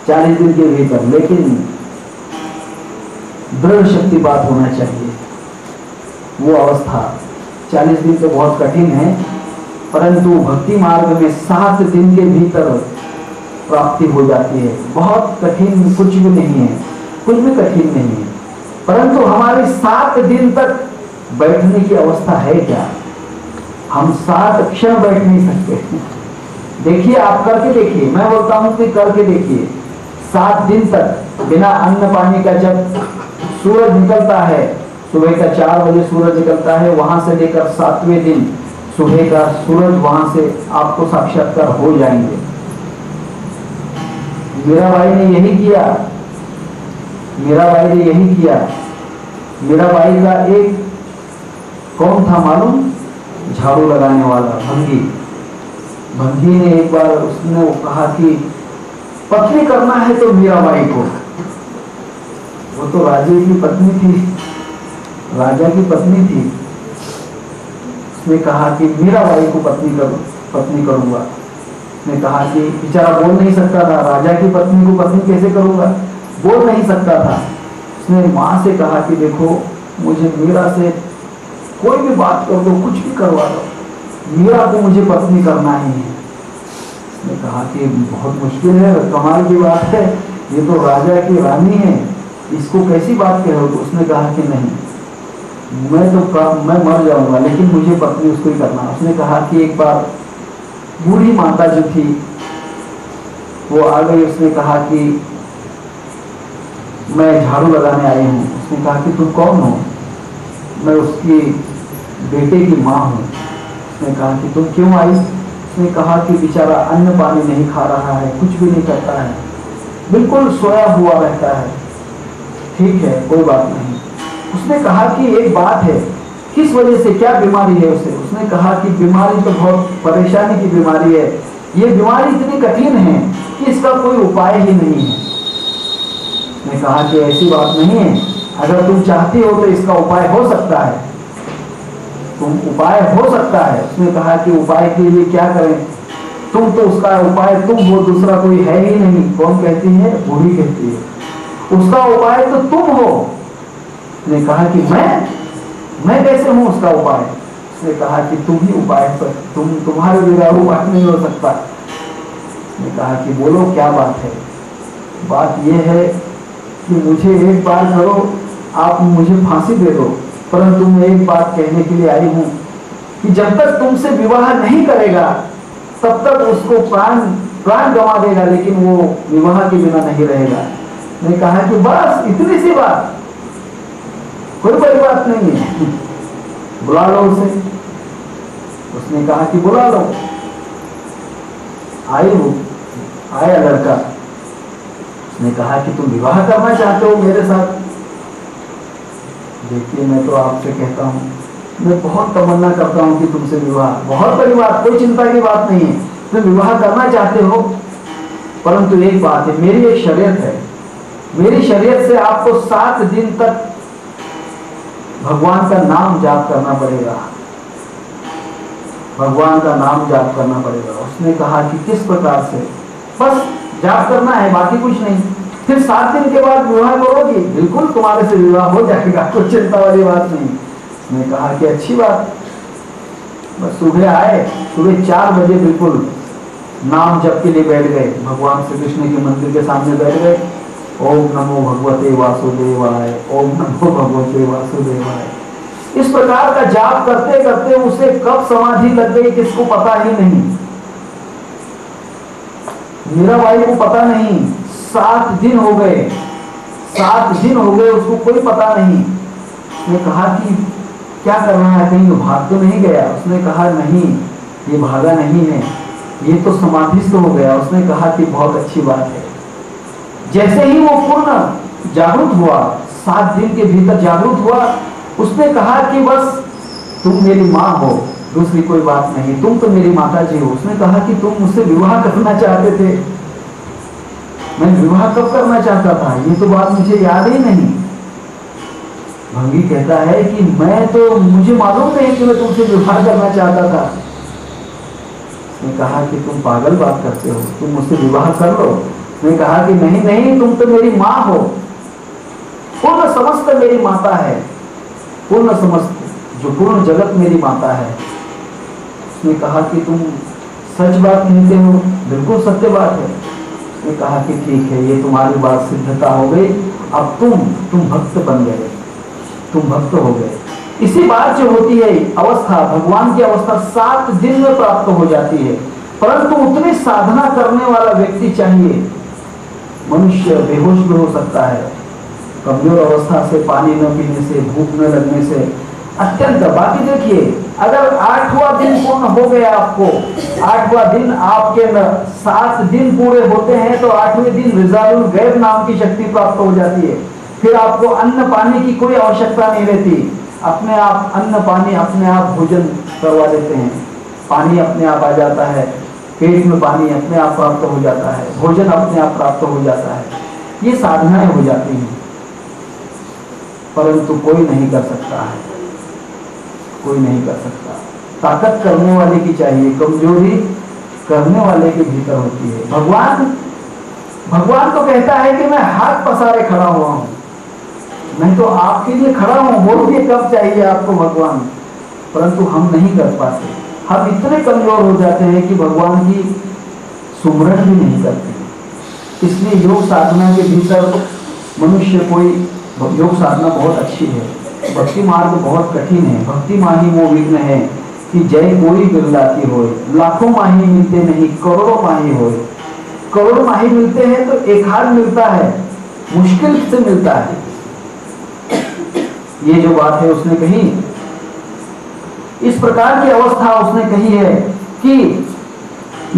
[SPEAKER 1] 40 दिन के भीतर। लेकिन दृढ़ शक्तिपात होना चाहिए, वो अवस्था। 40 दिन तो बहुत कठिन है, परंतु भक्ति मार्ग में 7 दिन के भीतर प्राप्ति हो जाती है। बहुत कठिन कुछ भी नहीं है, कुछ भी कठिन नहीं है, परंतु हमारे 7 दिन तक बैठने की अवस्था है क्या? हम 7 क्षण बैठ नहीं सकते। देखिए, आप करके देखिए, मैं बोलता हूं कि करके देखिए। 7 दिन तक बिना अन्न पानी का, जब सूरज निकलता है, सुबह का 4 बजे सूरज निकलता है, वहां से लेकर 7वें दिन सुबह का सूरज, वहां से आपको साक्षात्कार हो जाएंगे। मीराबाई ने यही किया, मीराबाई ने यही किया। मीराबाई का एक कौन था मालूम? झाड़ू लगाने वाला भंगी। भंगी ने एक बार उसने कहा कि पत्नी करना है तो मीराबाई को। वो तो राजे की पत्नी थी, राजा की पत्नी थी। उसने कहा कि मीराबाई को पत्नी करूंगा। उसने कहा कि बेचारा बोल नहीं सकता था, राजा की पत्नी को पत्नी कैसे करूंगा, बोल नहीं सकता था। उसने माँ से कहा कि देखो, मुझे मीरा से कोई भी बात कर दो, कुछ भी करवा दो, मीरा को मुझे पत्नी करना ही है। उसने कहा कि बहुत मुश्किल है, कमाल की बात है, ये तो राजा की रानी है, इसको कैसी बात कहो? तो उसने कहा कि नहीं, मैं मर जाऊंगा, लेकिन मुझे पत्नी उसको ही करना। उसने कहा कि एक बार बूढ़ी माता जो थी वो आ गई। उसने कहा कि मैं झाड़ू लगाने आई हूँ। उसने कहा कि तुम कौन हो? मैं उसकी बेटे की माँ हूँ। उसने कहा कि तुम क्यों आई? उसने कहा कि बेचारा अन्न पानी नहीं खा रहा है, कुछ भी नहीं करता है, बिल्कुल सोया हुआ रहता है। ठीक है, कोई बात नहीं। उसने कहा कि एक बात है, किस वजह से, क्या बीमारी है उसे? उसने कहा कि बीमारी तो बहुत परेशानी की बीमारी है, ये बीमारी इतनी कठिन है कि इसका कोई उपाय ही नहीं है। उसने कहा कि ऐसी बात नहीं है, अगर तुम चाहती हो तो इसका उपाय हो सकता है, उपाय हो सकता है। उसने कहा कि उपाय के लिए क्या करें? तुम तो उसका उपाय तुम हो, दूसरा कोई है ही नहीं। कौन कहती है? बूढ़ी कहती है, उसका उपाय तो तुम हो। उसने कहा कि मैं कैसे हूं उसका उपाय? उसने कहा कि तुम ही उपाय पर, तुम्हारे बिना उपाय नहीं हो सकता। उसने कहा कि बोलो क्या बात है? बात यह है कि मुझे एक बार करो, आप मुझे फांसी दे दो, परंतु मैं एक बात कहने के लिए आई हूं कि जब तक तुमसे विवाह नहीं करेगा तब तक उसको प्राण गंवा देगा, लेकिन वो विवाह के बिना नहीं रहेगा। मैंने कहा कि बस इतनी सी बात, कोई बड़ी बात नहीं है, बुला लो उसे। उसने कहा कि बुला लो। आया लड़का। उसने कहा कि तुम विवाह करना चाहते हो मेरे साथ? देखिए, मैं तो आपसे कहता हूँ, मैं बहुत तमन्ना करता हूँ कि तुमसे विवाह, बहुत बड़ी बात, कोई चिंता की बात नहीं है, तुम विवाह करना चाहते हो, परंतु एक बात है, मेरी एक शर्त है, मेरी शरीयत से आपको 7 दिन तक भगवान का नाम जाप करना पड़ेगा, भगवान का नाम जाप करना पड़ेगा। उसने कहा कि किस प्रकार से? बस जाप करना है, बाकी कुछ नहीं। फिर 7 दिन के बाद विवाह करोगी? बिल्कुल तुम्हारे से विवाह हो जाएगा, कोई चिंता वाली बात नहीं। उसने कहा कि अच्छी बात। बस सुबह आए, सुबह 4 बजे बिल्कुल नाम जप के लिए बैठ गए, भगवान श्री कृष्ण के मंदिर के सामने बैठ गए। ओम नमो भगवते वासुदेवाय, ओम नमो भगवते वासुदेवाय। इस प्रकार का जाप करते करते उसे कब समाधि लग गई किसको पता ही नहीं। मीराबाई को पता नहीं। 7 दिन हो गए, 7 दिन हो गए, उसको कोई पता नहीं। उसने कहा कि क्या कर रहा है, कहीं भाग तो नहीं गया? उसने कहा नहीं, ये भागा नहीं है, ये तो समाधिस्थ हो गया। उसने कहा कि बहुत अच्छी बात है। जैसे ही वो पूर्ण जागरूक हुआ, 7 दिन के भीतर जागरूक हुआ, उसने कहा कि बस तुम मेरी माँ हो, दूसरी कोई बात नहीं, तुम तो मेरी माता जी हो। उसने कहा कि तुम मुझसे विवाह करना चाहते थे, मैं विवाह कब करना चाहता था, ये तो बात मुझे याद ही नहीं। भंगी कहता है कि मैं तो, मुझे मालूम नहीं कि मैं तुमसे विवाह करना चाहता था। उसने कहा कि तुम पागल बात करते हो, तुम मुझसे विवाह कर लो। उसने कहा कि नहीं नहीं, तुम तो मेरी माँ हो, पूर्ण समस्त मेरी माता है, पूर्ण समस्त, जो पूर्ण जगत मेरी माता है। उसने कहा कि तुम सच बात कहते हो? बिल्कुल सत्य बात है। उसने कहा कि ठीक है, ये तुम्हारी बात सिद्धता हो गई, अब तुम भक्त बन गए, तुम भक्त हो गए। इसी बात जो होती है अवस्था, भगवान की अवस्था 7 दिन में प्राप्त हो जाती है। परंतु उतनी साधना करने वाला व्यक्ति चाहिए। मनुष्य बेहोश भी हो सकता है, कमजोर अवस्था से, पानी न पीने से, भूख न लगने से, अत्यंत। बाकी देखिए, अगर 8वां दिन पूर्ण हो गया आपको, 8वां दिन आपके 7 दिन पूरे होते हैं तो 8वें दिन रिजालुल गैब नाम की शक्ति प्राप्त हो जाती है। फिर आपको अन्न पानी की कोई आवश्यकता नहीं रहती, अपने आप अन्न पानी, अपने आप भोजन करवा देते हैं, पानी अपने आप आ जाता है, पेट में पानी अपने आप प्राप्त हो जाता है, भोजन अपने आप प्राप्त हो जाता है। ये साधनाएं हो जाती हैं, परंतु कोई नहीं कर सकता है, कोई नहीं कर सकता। ताकत करने वाले की चाहिए, कमजोरी करने वाले के भीतर होती है। भगवान तो कहता है कि मैं हाथ पसारे खड़ा हुआ हूं, मैं तो आपके लिए खड़ा हूं, बोलिए कब चाहिए आपको भगवान। परंतु हम नहीं कर पाते, हम इतने कमजोर हो जाते हैं कि भगवान की सुमरन भी नहीं करते। इसलिए योग साधना के भीतर मनुष्य कोई, योग साधना बहुत अच्छी है, भक्ति मार्ग बहुत कठिन है। भक्ति माही वो विघ्न है कि जय कोई बिरलाती होए, लाखों माही मिलते नहीं, करोड़ों माही होए। करोड़ों माही मिलते हैं तो एक हाथ मिलता है, मुश्किल से मिलता है। ये जो बात है उसने कही, इस प्रकार की अवस्था उसने कही है कि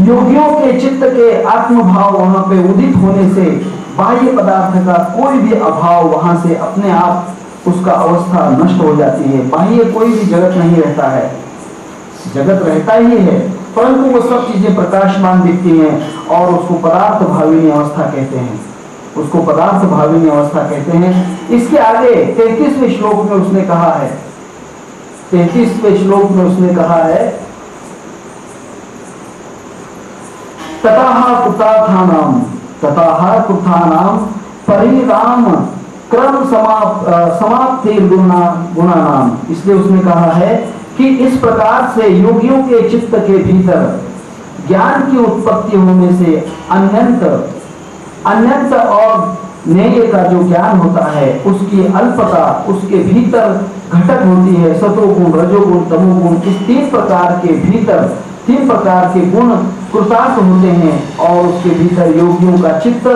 [SPEAKER 1] योगियों के चित्त के आत्मभाव वहां पे उदित होने से बाह्य पदार्थ का कोई भी अभाव वहां से अपने आप उसका अवस्था नष्ट हो जाती है। बाह्य कोई भी जगत नहीं रहता है, जगत रहता ही है, परंतु वो सब चीजें प्रकाशमान दिखती हैं और उसको पदार्थ भाविनी अवस्था कहते हैं, उसको पदार्थ भाविनी अवस्था कहते हैं। इसके आगे 33वें श्लोक में उसने कहा है, 33वें श्लोक में उसने कहा है, ततः कृतानाम परिणाम क्रम समाप्ति गुणानाम। इसलिए उसने कहा है कि इस प्रकार से योगियों के चित्त के भीतर ज्ञान की उत्पत्ति होने से अनंत और नेय का जो ज्ञान होता है उसकी अल्पता उसके भीतर घटक होती है। सतोगुण, रजोगुण, तमोगुण, इस 3 प्रकार के भीतर 3 प्रकार के गुण कृतार्थ होते हैं और उसके भीतर योगियों का चित्त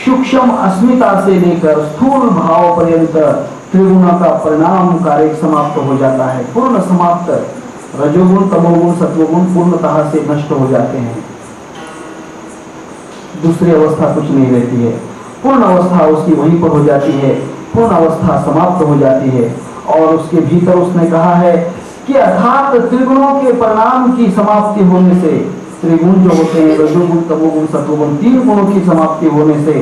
[SPEAKER 1] सूक्ष्म अस्मिता से लेकर स्थूल भाव पर्यंत त्रिगुणों का परिणाम कार्य समाप्त हो जाता है, पूर्ण समाप्त। रजोगुण, तमोगुण, सत्वगुण पूर्णतः से नष्ट हो जाते हैं, दूसरी अवस्था कुछ नहीं रहती है। पूर्ण अवस्था उसकी वहीं पर हो जाती है, पूर्ण अवस्था समाप्त हो जाती है। और उसके भीतर उसने कहा है कि अर्थात त्रिगुणों के परिणाम की समाप्ति होने से, त्रिगुण जो होते हैं रजोगुण, तमोगुण, सत्वगुण, 3 गुणों की समाप्ति होने से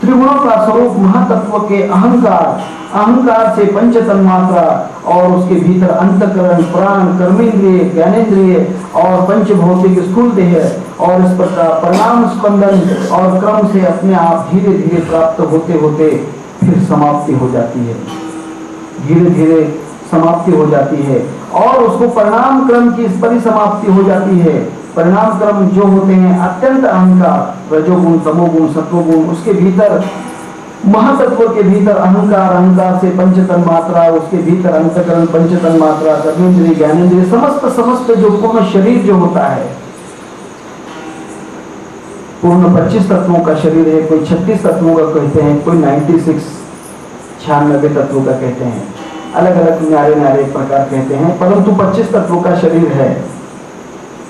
[SPEAKER 1] त्रिगुणों का स्वरूप महातत्व के अहंकार, अहंकार से पंच तन्मात्रा और उसके भीतर अंतकरण, प्राण, कर्मेंद्रिय, ज्ञानेंद्रिय और पंच भौतिक स्थूल देह, और इस प्रकार परिणाम, स्पंदन और क्रम से अपने आप धीरे धीरे प्राप्त होते होते फिर समाप्ति हो जाती है, धीरे धीरे समाप्ति हो जाती है। और उसको परिणाम क्रम की परिसमाप्ति हो जाती है। परिणाम क्रम जो होते हैं अत्यंत अहंकार, रजोगुण, तमोगुण, सत्वगुण, उसके भीतर महातत्व के भीतर अहंकार, अहंकार से पंच तन्मात्रा, उसके भीतर अंतकरण, पंच तन्मात्रा, कर्मेंद्रिय, ज्ञानेंद्रिय, समस्त जो पूर्ण शरीर जो होता है, पूर्ण 25 तत्वों का शरीर है, कोई 36 तत्वों का कहते हैं, कोई 96 तत्वों का कहते हैं, अलग अलग न्यारे न्यारे प्रकार कहते हैं, परंतु 25 तत्वों का शरीर है।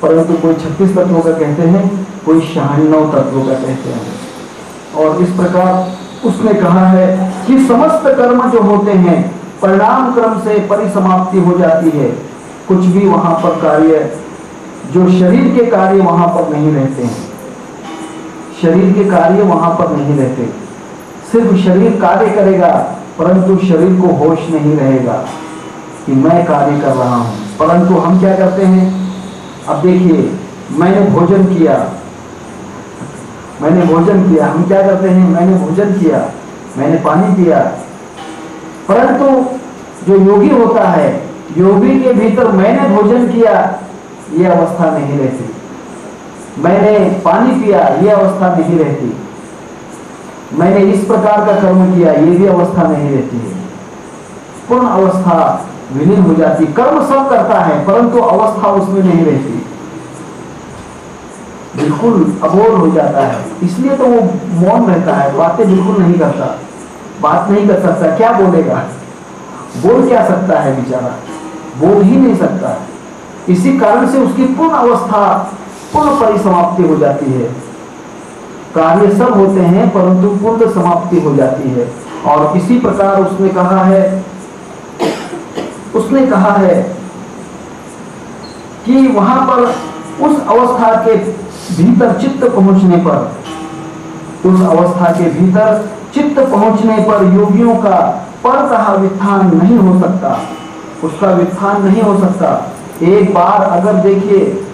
[SPEAKER 1] परंतु कोई 36 तत्वों का कहते हैं, कोई 96 तत्वों का कहते हैं। और इस प्रकार उसने कहा है कि समस्त कर्म जो होते हैं परिणाम क्रम से परिसमाप्ति हो जाती है। कुछ भी वहां पर कार्य, जो शरीर के कार्य वहां पर नहीं रहते हैं, शरीर के कार्य वहां पर नहीं रहते, सिर्फ शरीर कार्य करेगा परंतु शरीर को होश नहीं रहेगा कि मैं कार्य कर रहा हूं। परंतु हम क्या करते हैं, अब देखिए, मैंने भोजन किया, हम क्या करते हैं, मैंने भोजन किया, मैंने पानी पिया, परंतु जो योगी होता है, योगी के भीतर मैंने भोजन किया ये अवस्था नहीं रहती, मैंने पानी पिया ये अवस्था नहीं रहती, मैंने इस प्रकार का कर्म किया ये भी अवस्था नहीं रहती है। पूर्ण अवस्था विलीन हो जाती, कर्म सब करता है परंतु अवस्था उसमें नहीं रहती, बिल्कुल अबोध हो जाता है। इसलिए तो वो मौन रहता है, बातें बिल्कुल नहीं करता, बात नहीं कर सकता, क्या बोलेगा, बोल क्या सकता है बेचारा, बोल ही नहीं सकता। इसी कारण से उसकी पूर्ण अवस्था, पूर्ण परिसमाप्ति हो जाती है। कार्य सब होते हैं परंतु पूर्ण समाप्ति हो जाती है। और इसी प्रकार उसने कहा है कि वहां पर उस अवस्था के भीतर चित्त पहुंचने पर, उस अवस्था के भीतर चित्त पहुंचने पर योगियों का परतः वित्थान नहीं हो सकता, उसका वित्थान नहीं हो सकता। एक बार अगर देखिए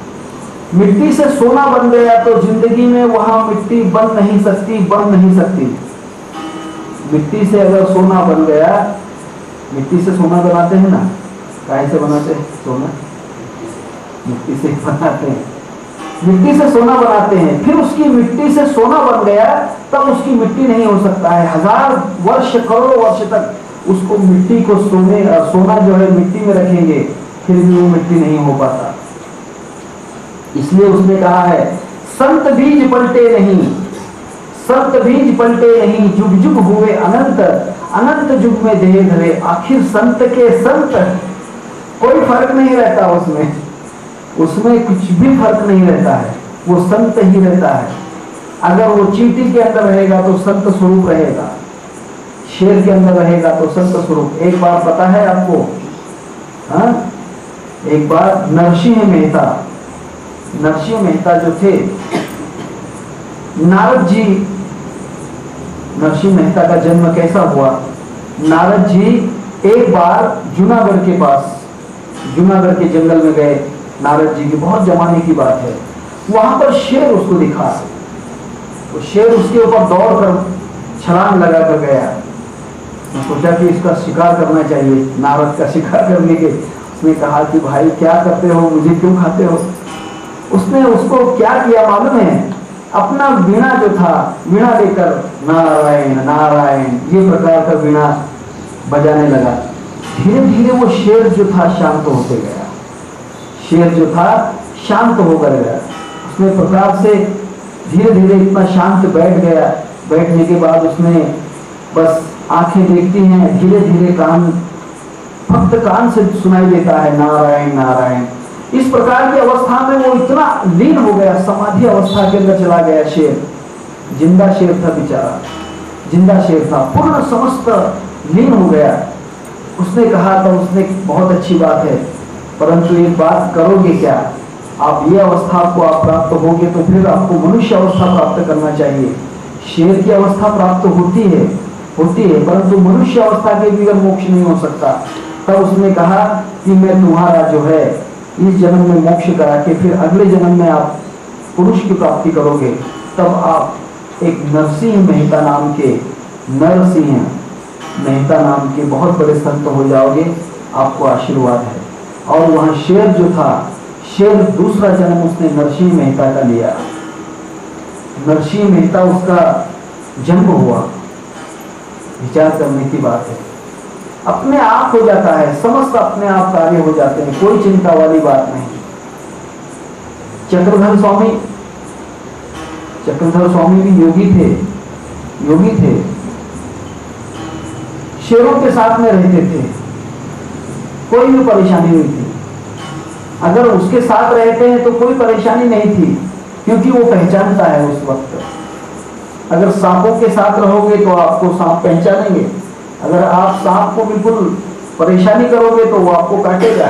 [SPEAKER 1] मिट्टी से सोना बन गया तो जिंदगी में वहां मिट्टी बन नहीं सकती। मिट्टी से अगर सोना बन गया, मिट्टी से सोना बनाते हैं ना, काहे से बनाते हैं सोना, मिट्टी से बनाते हैं, मिट्टी से सोना बनाते हैं, फिर उसकी मिट्टी से सोना बन गया तब उसकी मिट्टी नहीं हो सकता है। 1000 वर्ष, करोड़ों वर्ष तक उसको मिट्टी को सोना जो है मिट्टी में रखेंगे फिर भी वो मिट्टी नहीं हो पाता। इसलिए उसने कहा है संत बीज पलटे नहीं, जुग जुग हुए अनंत, अनंत जुग में देह धरे। आखिर संत के संत, कोई फर्क नहीं रहता उसमें कुछ भी फर्क नहीं रहता है, वो संत ही रहता है। अगर वो चींटी के अंदर रहेगा तो संत स्वरूप रहेगा, शेर के अंदर रहेगा तो संत स्वरूप। एक बार पता है आपको, हाँ, एक बार नरसिंह मेहता जो थे, नारद जी, नरसिंह मेहता का जन्म कैसा हुआ, नारद जी एक बार जूनागढ़ के जंगल में गए, नारद जी की बहुत जमाने की बात है, वहां पर शेर उसको दिखा, तो शेर उसके ऊपर दौड़ कर छलांग लगा कर गया। सोचा कि इसका शिकार करना चाहिए, नारद का शिकार करने के। उसने कहा कि भाई क्या करते हो, मुझे क्यों खाते हो। उसने उसको क्या किया मालूम है, अपना वीणा जो था, वीणा लेकर नारायण नारायण ये प्रकार का वीणा बजाने लगा। धीरे धीरे वो शेर जो था शांत होते गया, शेर जो था शांत होकर गया। उसने प्रकार से धीरे धीरे इतना शांत बैठ गया। बैठने के बाद उसने बस आंखें देखती हैं, धीरे धीरे फक्त कान से सुनाई देता है नारायण नारायण। इस प्रकार की अवस्था में वो इतना लीन हो गया, समाधि अवस्था के अंदर चला गया। शेर जिंदा शेर था बेचारा, जिंदा शेर था, पूर्ण समस्त लीन हो गया। उसने कहा था, उसने बहुत अच्छी बात है, परंतु एक बात करोगे क्या, आप ये अवस्था को आप प्राप्त होगे तो फिर आपको मनुष्य अवस्था प्राप्त करना चाहिए। शेर की अवस्था प्राप्त होती है, परंतु मनुष्य अवस्था के भी अगर मोक्ष नहीं हो सकता, तब उसने कहा कि मैं तुम्हारा जो है इस जन्म में मोक्ष करा के फिर अगले जन्म में आप पुरुष की प्राप्ति करोगे, तब आप एक नरसिंह मेहता नाम के बहुत बड़े संत हो जाओगे, आपको आशीर्वाद है। और वहां शेर जो था, शेर दूसरा जन्म उसने नरसिंह मेहता का लिया। नरसिंह मेहता उसका जन्म हुआ। विचार करने की बात है, अपने आप हो जाता है, समस्त अपने आप कार्य हो जाते हैं, कोई चिंता वाली बात नहीं। चक्रधर स्वामी भी योगी थे, शेरों के साथ में रहते थे, कोई भी परेशानी नहीं थी। अगर उसके साथ रहते हैं तो कोई परेशानी नहीं थी, क्योंकि वो पहचानता है उस वक्त। अगर सांपों के साथ रहोगे तो आपको सांप पहचानेंगे, अगर आप सांप को बिल्कुल परेशानी करोगे तो वो आपको काटेगा।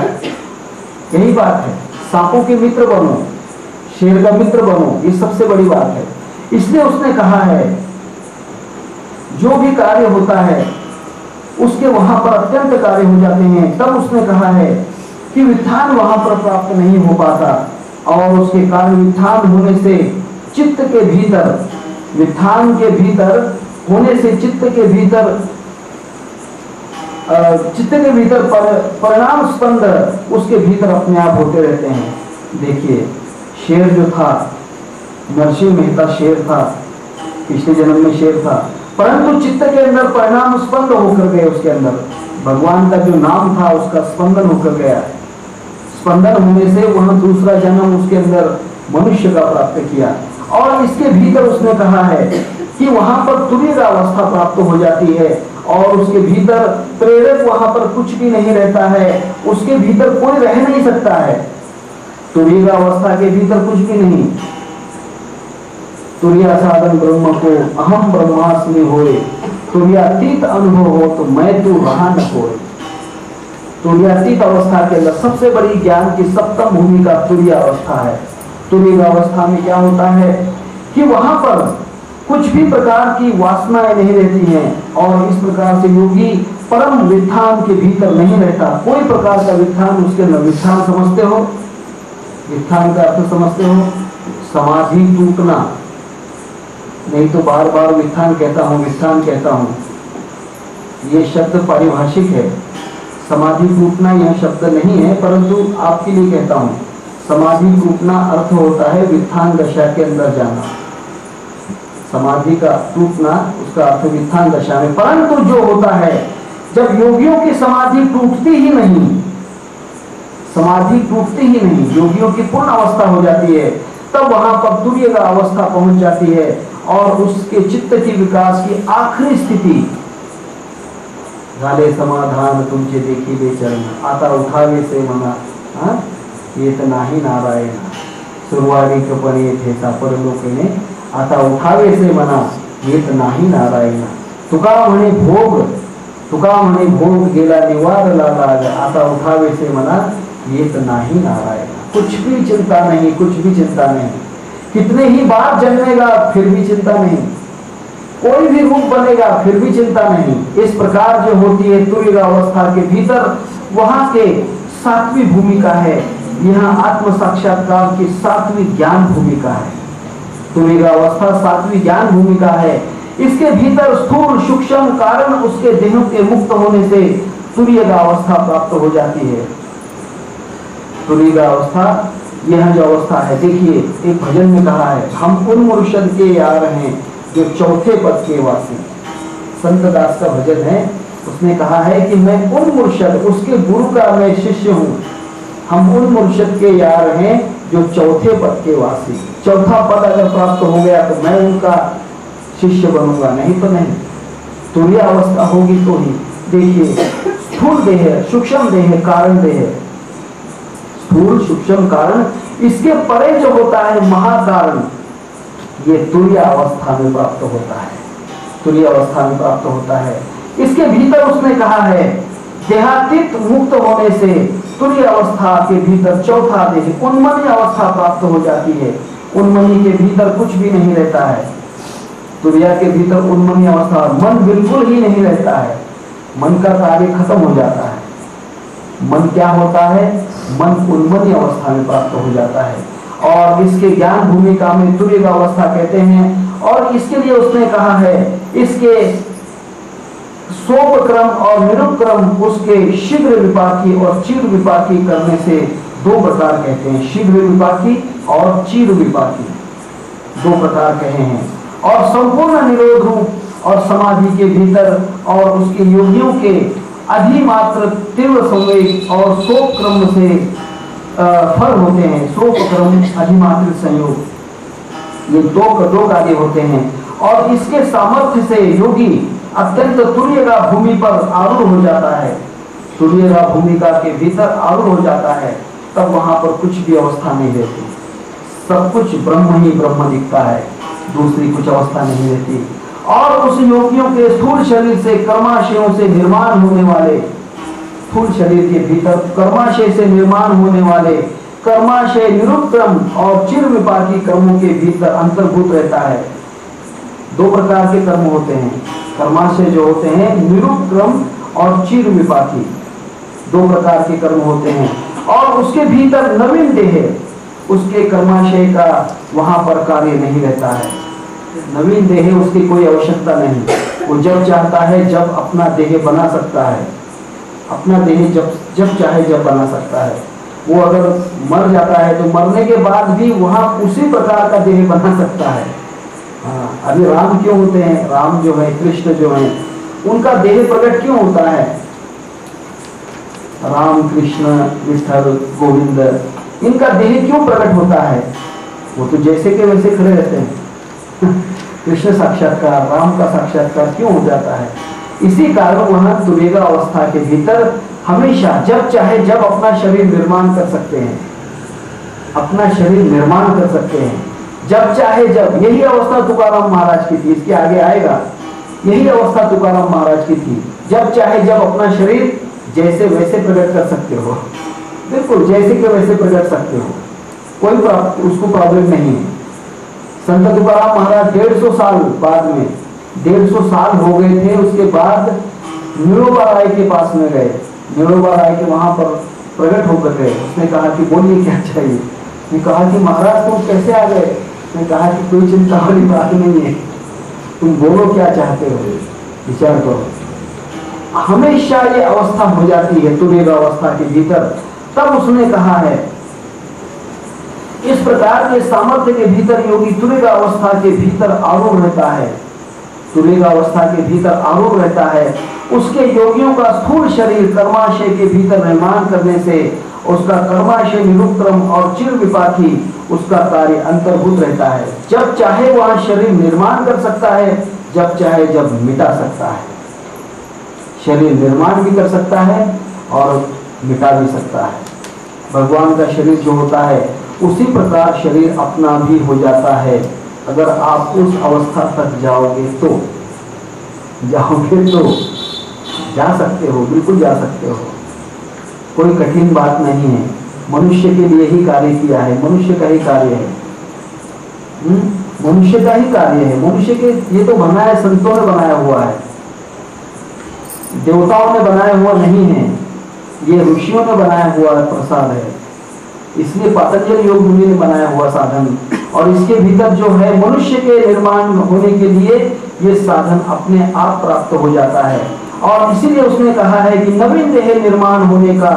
[SPEAKER 1] यही बात है, सांपों के मित्र बनो, शेर का मित्र बनो, ये सबसे बड़ी बात है। इसलिए उसने कहा है जो भी कार्य होता है उसके वहां पर अत्यंत कार्य हो जाते हैं। तब उसने कहा है कि वित्थान वहां पर प्राप्त नहीं हो पाता, और उसके कारण वित्थान होने से चित्त के भीतर, वित्थान के भीतर होने से चित्त के भीतर परिणाम स्पंद उसके भीतर अपने आप होते रहते हैं। देखिए, शेर जो था, नरसिंह मेहता शेर था, पिछले जन्म में शेर था, परंतु चित्त के अंदर परिणाम स्पंद होकर गए, उसके अंदर भगवान का जो नाम था उसका स्पंदन होकर गया। स्पंदन होने से वहां दूसरा जन्म उसके अंदर मनुष्य का प्राप्त किया। और इसके भीतर उसने कहा है कि वहां पर तुरीय अवस्था प्राप्त हो जाती है, और उसके भीतर प्रेरक वहां पर कुछ भी नहीं रहता है, उसके भीतर कोई रह नहीं सकता है। तुरीय अवस्था के भीतर कुछ भी नहीं। तुरीय साधन ब्रह्म को अहम ब्रह्मास्मि होए, तुरीयातीत अनुभव हो तो मैं तू रहा न कोई। तुरीयातीत अवस्था के अंदर सबसे बड़ी ज्ञान की सप्तम भूमिका तुरीय अवस्था है। तुरीय अवस्था में क्या होता है कि वहां पर कुछ भी प्रकार की वासनाएं नहीं रहती हैं, और इस प्रकार से योगी परम वित्थान के भीतर नहीं रहता। कोई प्रकार का वित्थान उसके अंदर, वित्थान समझते हो, वित्थान का अर्थ समझते हो, समाधि टूटना, नहीं तो बार बार वित्थान कहता हूं, ये शब्द पारिभाषिक है। समाधि टूटना यह शब्द नहीं है, परंतु आपके लिए कहता हूं। समाधि टूटना अर्थ होता है वित्थान दशा के अंदर जाना। समाधि का टूटना, उसका अर्थ वित्थान दशा में। परंतु जो होता है जब योगियों की समाधि टूटती ही नहीं, योगियों की पूर्ण अवस्था हो जाती है, तब वहां पर तुरीय का अवस्था पहुंच जाती है, और उसके चित्त की विकास की आखिरी स्थिति, झाले समाधान तुमचे देखी बेचैन, आता उठावे से मना, ये तो नाही नारायण, सुरवारी कपणे थे सापर लोकने, आता उठावे से मना, ये तो नाही नारायण। तुका म्हणे भोग गेला निवारला लाग, आता उठावे से मना, ये तो नाही नारायण। कुछ भी चिंता नहीं, कितने ही बार जन्मेगा फिर भी चिंता नहीं, कोई भी रूप बनेगा फिर भी चिंता नहीं। इस प्रकार जो होती है तुरीय अवस्था के भीतर, वहां के सातवीं भूमिका है। यहाँ आत्म साक्षात्कार की सातवीं ज्ञान भूमिका है। तुरीय अवस्था सातवीं ज्ञान भूमिका है। इसके भीतर स्थूल सूक्ष्म कारण उसके देह के मुक्त होने से तुरीय अवस्था प्राप्त हो जाती है। तुरीय अवस्था यह जो अवस्था है, देखिए एक भजन में कहा है, हम उन मुर्शद के यार हैं जो चौथे पद के वासी। संत दास का भजन है, उसने कहा है कि मैं उन मुर्शद, उसके गुरु का मैं शिष्य हूँ। हम उन मुर्शद के यार हैं जो चौथे पद के वासी। चौथा पद अगर प्राप्त हो गया तो मैं उनका शिष्य बनूंगा, नहीं तो नहीं। तुरीय अवस्था होगी तो ही। देखिए स्थूल देह, सूक्ष्म देह, कारण देह, स्थूल सूक्ष्म कारण, इसके परे जो होता है महाकारण, ये तुरीय अवस्था में प्राप्त होता है। तुरीय अवस्था में प्राप्त होता है। इसके भीतर उसने कहा है देहातीत मुक्त होने से तुरीय अवस्था के भीतर चौथा देह उन्मनी अवस्था प्राप्त हो जाती है। उन्मनी के भीतर कुछ भी नहीं रहता है। तुरिया के भीतर उन्मनी अवस्था, मन बिल्कुल ही नहीं रहता है, मन का कार्य खत्म हो जाता है। मन क्या होता है? मन उन्मनी अवस्था में प्राप्त हो जाता है, और इसके ज्ञान भूमिका में तुरीय अवस्था कहते हैं। और इसके लिए उसने कहा है, इसके सोपक्रम और निरुपक्रम उसके शीघ्र विपाकी और चिर विपाकी करने से दो प्रकार कहते हैं, शीघ्र विपाकी और चिर विपाकी, दो प्रकार कहे हैं। और संपूर्ण निरोध रूप और समाधि के भीतर और उसके योगियों के अधिमात्र तीव्र संवेग और शोक क्रम से फल होते हैं। शोक क्रम अधिमात्र संयोग, ये दो कार्य होते हैं। और इसके सामर्थ्य से योगी अत्यंत तुर्यगा भूमि पर आरूढ़ हो जाता है, तुर्यगा भूमिका के भीतर आरूढ़ हो जाता है। तब वहां पर कुछ भी अवस्था नहीं रहती, सब कुछ ब्रह्म ही ब्रह्म दिखता है, दूसरी कुछ अवस्था नहीं रहती। और उस योगियों के स्थूल शरीर से कर्माशयों से निर्माण होने वाले, स्थूल शरीर के भीतर कर्माशय से निर्माण होने वाले कर्माशय निरुपक्रम और चिर विपाकी कर्मों के भीतर अंतर्भूत रहता है। दो प्रकार के कर्म होते हैं, कर्माशय जो होते हैं निरुपक्रम और चिर विपाकी, दो प्रकार के कर्म होते हैं। और उसके भीतर नवीन देह, उसके कर्माशय का वहां पर कार्य नहीं रहता है, नवीन देह उसकी कोई आवश्यकता नहीं। वो जब चाहता है जब अपना देह बना सकता है, अपना देह जब चाहे जब बना सकता है। वो अगर मर जाता है तो मरने के बाद भी वहां उसी प्रकार का देह बना सकता है। अभी राम क्यों होते हैं, राम जो है, कृष्ण जो है, उनका देह प्रकट क्यों होता है? राम कृष्ण विठल गोविंद, इनका देह क्यों प्रकट होता है? वो तो जैसे के वैसे खड़े रहते हैं। कृष्ण साक्षात्कार, राम का साक्षात्कार क्यों हो जाता है? इसी कारण वहां तुरेगा अवस्था के भीतर हमेशा जब चाहे जब अपना शरीर निर्माण कर सकते हैं, अपना शरीर निर्माण कर सकते हैं, जब चाहे जब। यही अवस्था तुकाराम महाराज की थी, इसके आगे आएगा, यही अवस्था तुकाराम महाराज की थी। जब चाहे जब अपना शरीर जैसे वैसे प्रकट कर सकते हो, बिल्कुल जैसे के वैसे प्रकट सकते हो, कोई उसको प्रॉब्लम नहीं है। संत तुकाराम महाराज 150 साल बाद में, 150 साल हो गए थे, उसके बाद निरोबा राय के पास में गए, निरोबा राय के वहां पर प्रकट होकर गए। उसने कहा कि बोलिए क्या चाहिए? उसने कहा कि महाराज तुम कैसे आ गए? उसने कहा कि कोई चिंता वाली बात नहीं है, तुम बोलो क्या चाहते हो, विचार करो। हमेशा ये अवस्था हो जाती है तुरेगा अवस्था के भीतर। तब उसने कहा है, इस प्रकार के सामर्थ्य के भीतर योगी तुरेगा अवस्था के भीतर आरूढ़ रहता है, तुरेगा अवस्था के भीतर आरूढ़ रहता है। उसके योगियों का स्थूल शरीर कर्माशय के भीतर निर्माण करने से उसका कर्माशय निरुपक्रम और चिर विपाकी उसका कार्य अंतर्भूत रहता है। जब चाहे वह शरीर निर्माण कर सकता है, जब चाहे जब मिटा सकता है। शरीर निर्माण भी कर सकता है और मिटा भी सकता है। भगवान का शरीर जो होता है उसी प्रकार शरीर अपना भी हो जाता है। अगर आप उस अवस्था तक जाओगे तो जा सकते हो, बिल्कुल जा सकते हो, कोई कठिन बात नहीं है। मनुष्य के लिए ही कार्य किया है, मनुष्य का ही कार्य है, मनुष्य का ही कार्य है। मनुष्य के ये तो बनाया, संतों ने बनाया हुआ है, देवताओं ने बनाया हुआ नहीं है, ये ऋषियों ने बनाया हुआ प्रसाद है। इसलिए पतंजलि योग मुनि ने बनाया हुआ साधन, और इसके भीतर जो है मनुष्य के निर्माण होने के लिए ये साधन अपने आप प्राप्त हो जाता है। और इसीलिए उसने कहा है कि नवीन देह निर्माण होने का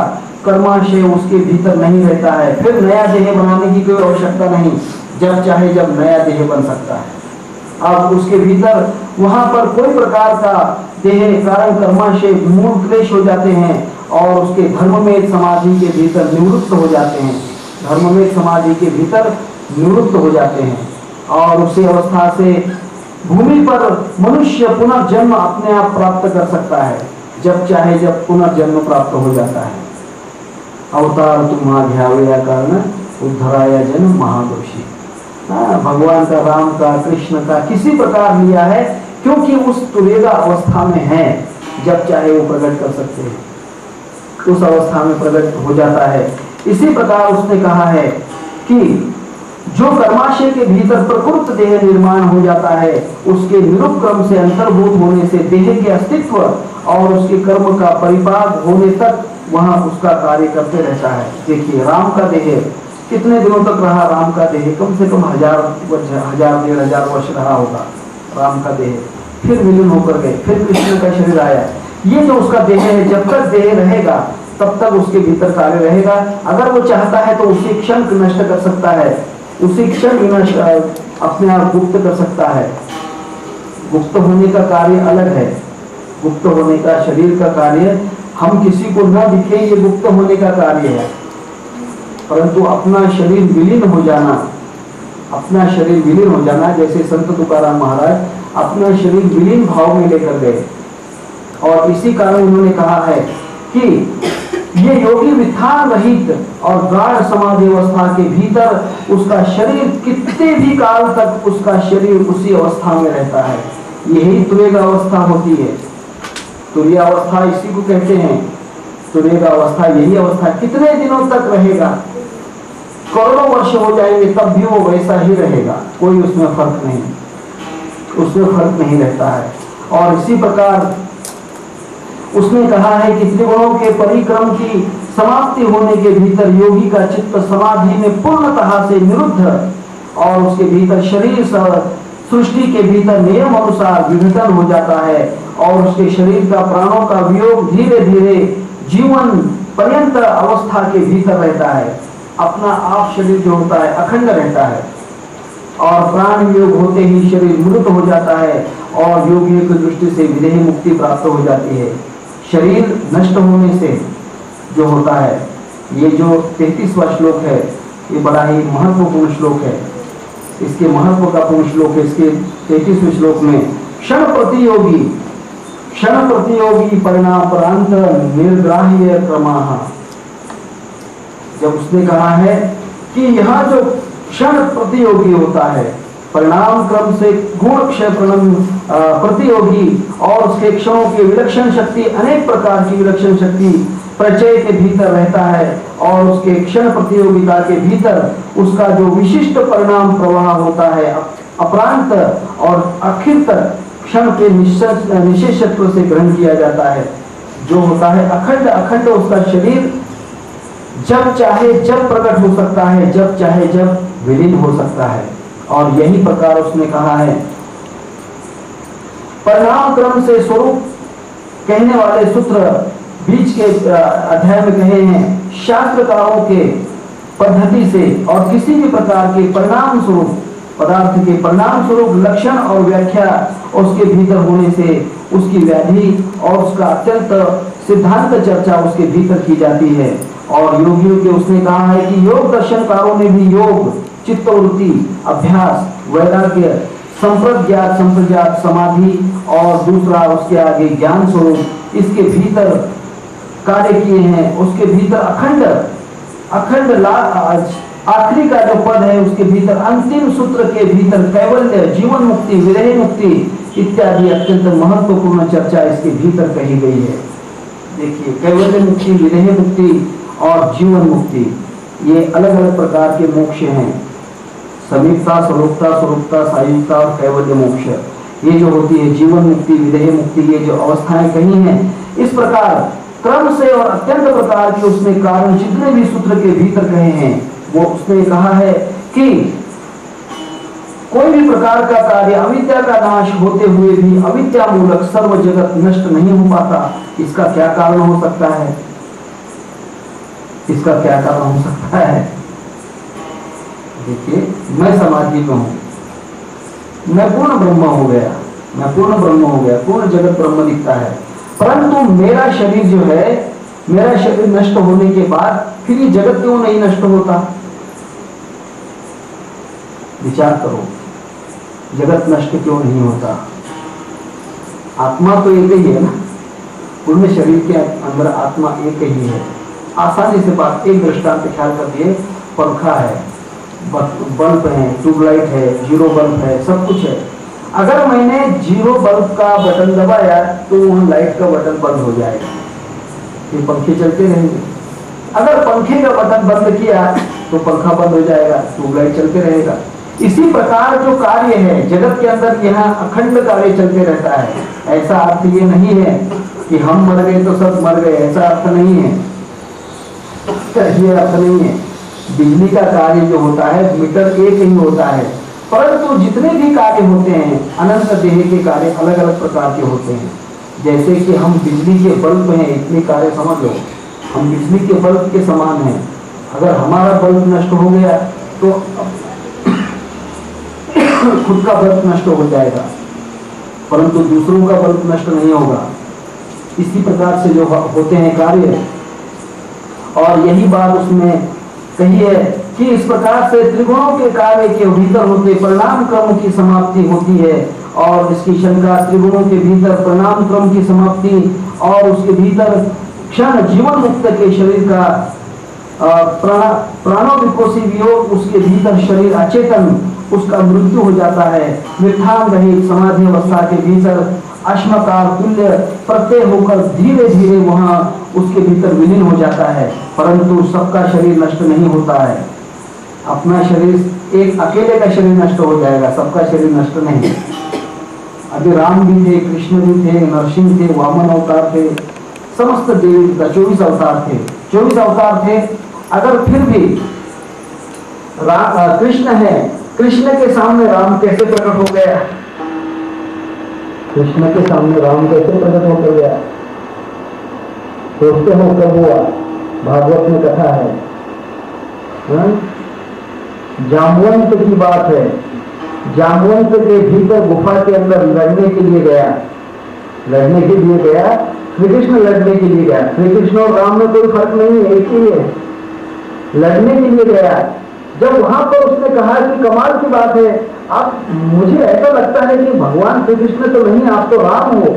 [SPEAKER 1] कर्माशय उसके भीतर नहीं रहता है, फिर नया देह बनाने की कोई आवश्यकता नहीं, जब चाहे जब नया देह बन सकता है। अब उसके भीतर वहां पर कोई प्रकार का देह कारण कर्माशय मूल क्लेश हो जाते हैं और उसके धर्म में समाधि के भीतर निवृत्त हो जाते हैं, धर्म में समाधि के भीतर निवृत्त हो जाते हैं। और उसी अवस्था से भूमि पर मनुष्य पुनर्जन्म अपने आप प्राप्त कर सकता है, जब चाहे जब पुनर्जन्म प्राप्त हो जाता है। अवतार तुम्हारा कारण उद्धराया जन्म महादोषी। भगवान का, राम का, कृष्ण का किसी प्रकार लिया है, क्योंकि उस तुरेगा अवस्था में है, जब चाहे वो प्रकट कर सकते हैं, उस अवस्था में प्रकट हो जाता है। इसी प्रकार उसने कहा है कि जो कर्माशय के भीतर प्रकृत देह निर्माण हो जाता है, उसके निरुपक्रम से अंतर्भूत होने से देह के अस्तित्व और उसके कर्म का परिपाक होने तक वहां उसका कार्य करते रहता है। देखिए राम का देह कितने दिनों तक रहा, राम का देह कम से कम 1000-1500 वर्ष रहा होगा राम का देह, फिर विलीन होकर गए, फिर कृष्ण का शरीर आया। ये जो उसका देह है, जब तक देह रहेगा तब तक उसके भीतर कार्य रहेगा। अगर वो चाहता है तो उसी क्षण नष्ट कर सकता है, उसी क्षण अपने आप गुप्त कर सकता है। गुप्त होने का कार्य अलग है, गुप्त होने का शरीर का कार्य हम किसी को न दिखे, ये गुप्त होने का कार्य है। परंतु अपना शरीर विलीन हो जाना, अपना शरीर विलीन हो जाना, जैसे संत तुकाराम महाराज अपना शरीर विलीन भाव में लेकर गए, और इसी कारण उन्होंने कहा है कि ये योगी विथान रहित और गाढ़ समाधि अवस्था के भीतर उसका शरीर कितने भी काल तक उसका शरीर उसी अवस्था में रहता है। यही तुरेग अवस्था होती है। तुरीय अवस्था इसी को कहते हैं, तुरेग अवस्था यही अवस्था कितने दिनों तक रहेगा, करोड़ों वर्ष हो जाएंगे तब भी वो वैसा ही रहेगा, कोई उसमें फर्क नहीं, उसमें फर्क नहीं रहता है। और इसी प्रकार उसने कहा है कि त्रिगुणों के परिक्रम की समाप्ति होने के भीतर योगी का चित्त समाधि में पूर्णतः से निरुद्ध और उसके भीतर शरीर सृष्टि के भीतर नियम अनुसार विघटन हो जाता है, और उसके शरीर का प्राणों का वियोग धीरे धीरे जीवन पर्यंत अवस्था के भीतर रहता है। अपना आप शरीर जो होता है अखंड रहता है, और प्राण वियोग होते ही शरीर मृत हो जाता है, और योगियों की दृष्टि से विदेह मुक्ति प्राप्त हो जाती है। शरीर नष्ट होने से जो होता है, ये जो 33वां श्लोक है, ये बड़ा ही महत्वपूर्ण श्लोक है। इसके महत्व का पूर्ण श्लोक है। इसके 33वें श्लोक में क्षण प्रतियोगी परिणाम प्रांत निर्ग्राह्य क्रमाः, जब उसने कहा है कि यहाँ जो क्षण प्रतियोगी होता है, परिणाम क्रम से गुण क्षय प्रतियोगी, और उसके क्षणों की विलक्षण शक्ति, अनेक प्रकार की विलक्षण शक्ति प्रचय के भीतर रहता है, और उसके क्षण प्रतियोगिता के भीतर उसका जो विशिष्ट परिणाम प्रवाह होता है अपरांत और आखिर तक क्षण के निशेषत्व से ग्रहण किया जाता है, जो होता है अखंड। अखंड उसका शरीर जब चाहे जब प्रकट हो सकता है, जब चाहे जब विलीन हो सकता है। और यही प्रकार उसने कहा है, परिणाम क्रम से स्वरूप कहने वाले सूत्र बीच के अध्याय में कहे हैं, शास्त्रकारों के पद्धति से और किसी भी प्रकार के परिणाम स्वरूप पदार्थ के परिणाम स्वरूप लक्षण और व्याख्या उसके भीतर होने से उसकी व्याधि और उसका अत्यंत सिद्धांत चर्चा उसके भीतर की जाती है। और योगियों के उसने कहा है कि योग दर्शनकारों ने भी योग, चित्तवृत्ति, अभ्यास, वैराग्य, संप्रज्ञात संप्रज्ञात समाधि और दूसरा उसके आगे ज्ञान स्वरूप इसके भीतर कार्य किए हैं। उसके भीतर अखंड अखंड आखिरी का जो पद है उसके भीतर अंतिम सूत्र के भीतर कैवल्य, जीवन मुक्ति, विरह मुक्ति इत्यादि अत्यंत महत्वपूर्ण चर्चा इसके भीतर कही गई है। देखिए, कैवल्य मुक्ति, विरह मुक्ति और जीवन मुक्ति, ये अलग अलग प्रकार के मोक्ष हैं। समीपता, स्वरूपता, सायुक्ता और कैवल्य मोक्ष, ये जो होती है जीवन मुक्ति, विदेह मुक्ति, ये जो अवस्थाएं कही हैं, इस प्रकार क्रम से और अत्यंत प्रकार के उसने कारण जितने भी सूत्र के भीतर कहे हैं, वो उसने कहा है कि कोई भी प्रकार का कार्य अविद्या का नाश होते हुए भी अविद्या मूलक सर्व जगत नष्ट नहीं हो पाता। इसका क्या कारण हो सकता है? इसका क्या कारण हो सकता है? देखिए, मैं समाधि में हूं, मैं पूर्ण ब्रह्म हो गया, पूर्ण जगत ब्रह्म दिखता है, परंतु मेरा शरीर जो है, मेरा शरीर नष्ट होने के बाद फिर ये जगत क्यों नहीं नष्ट होता? विचार करो, जगत नष्ट क्यों नहीं होता? आत्मा तो एक ही है ना, पूर्ण शरीर के अंदर आत्मा एक ही है। आसानी से बात, एक दृष्टांत ख्याल कर दिए, पंखा है, बल्ब है, ट्यूबलाइट है, जीरो बल्ब है, सब कुछ है। अगर मैंने जीरो बल्ब का बटन दबाया तो वह लाइट का बटन बंद हो जाएगा, ये पंखे चलते रहेंगे। अगर पंखे का बटन बंद किया तो पंखा बंद हो जाएगा, ट्यूबलाइट चलते रहेगा। इसी प्रकार जो कार्य है जगत के अंदर, यहाँ अखंड कार्य चलते रहता है। ऐसा अर्थ ये नहीं है कि हम मर गए तो सब मर गए, ऐसा अर्थ नहीं है, ये अर्थ नहीं है। बिजली का कार्य जो होता है मीटर एक ही होता है, परंतु जितने भी कार्य होते हैं अनंत देह के कार्य अलग अलग प्रकार के होते हैं। जैसे कि हम बिजली के बल्ब हैं, इतने कार्य समझ लो, हम बिजली के बल्ब के समान हैं। अगर हमारा बल्ब नष्ट हो गया तो खुद का बल्ब नष्ट हो जाएगा, परंतु दूसरों का बल्ब नष्ट नहीं होगा। इसी प्रकार से जो होते हैं कार्य, और यही बात उसमें कही है कि इस प्रकार से त्रिगुणों के कार्य के भीतर होते परिणाम क्रम की समाप्ति होती है। और इसकी शंका, त्रिगुणों के भीतर परिणाम क्रम की समाप्ति और उसके भीतर क्षण जीवन मुक्त के शरीर का प्राणो विकोसी वियोग, उसके भीतर शरीर अचेतन, उसका मृत्यु हो जाता है। मिथ्यान रहित समाधि अवस्था के भीतर अश्मकार तुल्य प्रत्यय होकर धीरे धीरे वहां उसके भीतर विलीन हो जाता है। परंतु सबका शरीर नष्ट नहीं होता है। अपना शरीर, एक अकेले का शरीर नष्ट हो जाएगा, सबका शरीर नष्ट नहीं। अभी राम भी थे, कृष्ण भी थे, नरसिंह थे, वामन अवतार थे, समस्त देवी का 24 अवतार थे, 24 अवतार थे। अगर फिर भी कृष्ण है, कृष्ण के सामने राम कैसे प्रकट हो गया? कृष्ण के सामने राम कैसे प्रकट होकर गया? सोचते हो कब हुआ? भागवत में कथा है, जामवंत की बात है। जामवंत के भीतर गुफा के अंदर लड़ने के लिए गया, लड़ने के लिए गया, श्री कृष्ण लड़ने के लिए गया। श्री कृष्ण और राम में कोई फर्क नहीं है, एक ही है। लड़ने के लिए गया। जब वहां पर उसने कहा कि कमाल की बात है, आप, मुझे ऐसा लगता है कि भगवान श्री कृष्ण तो नहीं, आप तो राम हो।